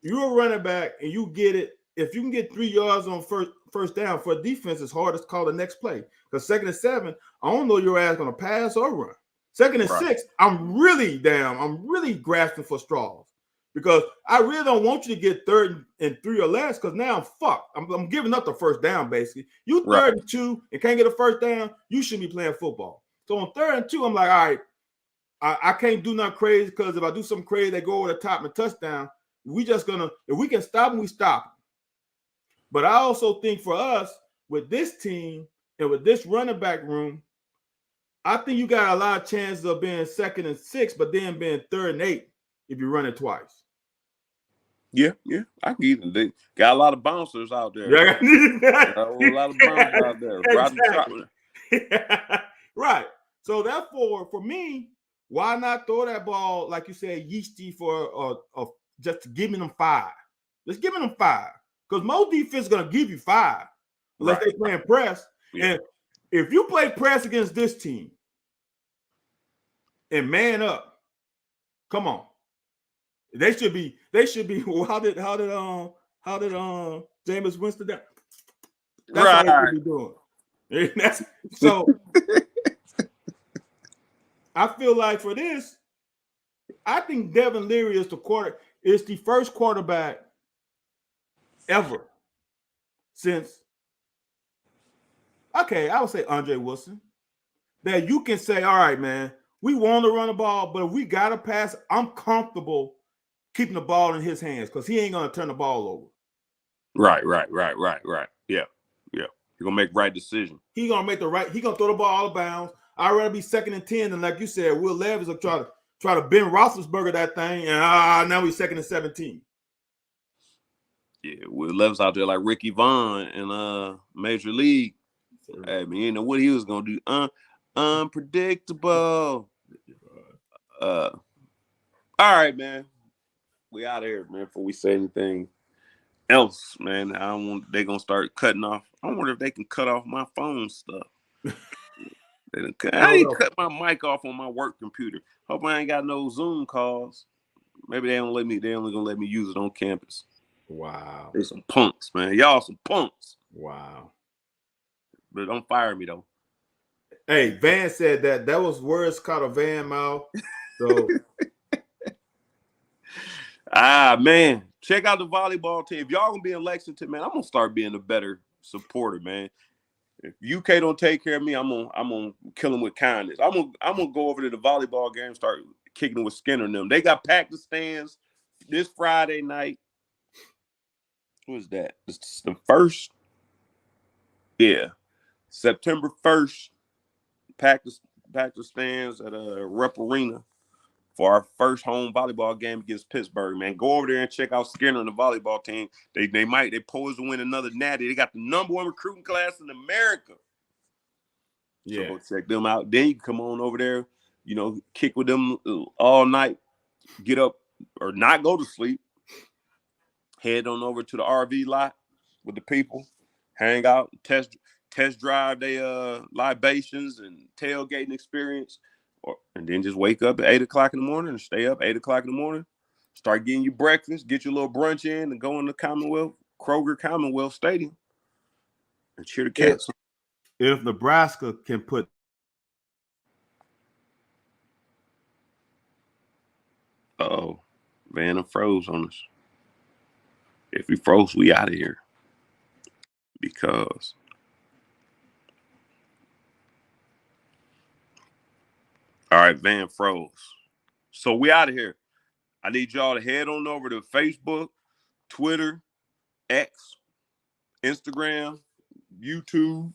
you're a running back and you get it. If you can get 3 yards on first down for a defense, it's hard to call the next play. Because 2nd and 7, I don't know your ass gonna pass or run. 2nd and 6, I'm really grasping for straws. Because I really don't want you to get 3rd and 3 or less, because now I'm fucked. I'm giving up the first down, basically. You 3rd and 2 and can't get a first down, you shouldn't be playing football. So on 3rd and 2, I'm like, all right, I can't do nothing crazy, because if I do something crazy, they go over the top and touchdown. If we can stop them, we stop them. But I also think for us, with this team and with this running back room, I think you got a lot of chances of being 2nd and 6, but then being 3rd and 8 if you run it twice. Yeah, I can even. They got a lot of bouncers out there. Yeah, a lot of bouncers out there. Exactly. Right. So therefore, for me, why not throw that ball, like you said, yeasty for just giving them 5? Just giving them 5. Because most defense is going to give you 5 unless they're playing press. Yeah. And if you play press against this team and man up, come on. They should be. Well, how did Jameis Winston do? That's what they should be doing. So I feel like for this, I think Devin Leary is the first quarterback ever since, I would say Andre Wilson, that you can say, all right, man, we want to run the ball, but if we got to pass, I'm comfortable keeping the ball in his hands because he ain't going to turn the ball over. Right. Yeah. He's going to make the right decision. He's going to throw the ball out of bounds. I'd rather be 2nd and 10 than, like you said, Will Levis will try to Ben Roethlisberger that thing, and now he's 2nd and 17. Yeah, Will Levis out there like Ricky Vaughn in Major League. Hey, man, you know what he was going to do. Unpredictable. All right, man. We out of here, man, before we say anything else, man. They're going to start cutting off. I wonder if they can cut off my phone stuff. I need to cut my mic off on my work computer. Hope I ain't got no Zoom calls. Maybe they only going to let me use it on campus. Wow. They some punks, man. Y'all some punks. Wow. But don't fire me, though. Hey, Van said that was words caught of Van mouth. So man, check out the volleyball team. If y'all gonna be in Lexington, man, I'm gonna start being a better supporter, man. If UK don't take care of me, I'm gonna kill them with kindness. I'm gonna go over to the volleyball game, start kicking it with Skinner and them. They got packed the stands this Friday night. Who is that? It's the 1st. Yeah, September 1st. Packed the stands at Rupp Arena for our first home volleyball game against Pittsburgh, man. Go over there and check out Skinner and the volleyball team. They poised to win another natty. They got the #1 recruiting class in America. Yeah. So go check them out. Then you can come on over there, kick with them all night, get up or not go to sleep. head on over to the RV lot with the people, hang out, test drive their libations and tailgating experience, and then just wake up at 8 o'clock in the morning and stay up 8 o'clock in the morning, start getting you breakfast, get your little brunch in, and go in the Kroger Commonwealth Stadium and cheer the Cats. If Nebraska can put Vanna froze on us. If we froze, we out of here. Because all right, Van froze. So we out of here. I need y'all to head on over to Facebook, Twitter, X, Instagram, YouTube.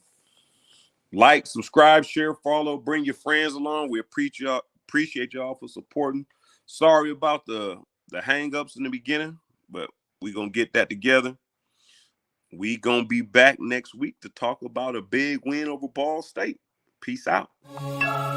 Like, subscribe, share, follow, bring your friends along. We appreciate y'all for supporting. Sorry about the hang-ups in the beginning, but we're going to get that together. We going to be back next week to talk about a big win over Ball State. Peace out. Bye-bye.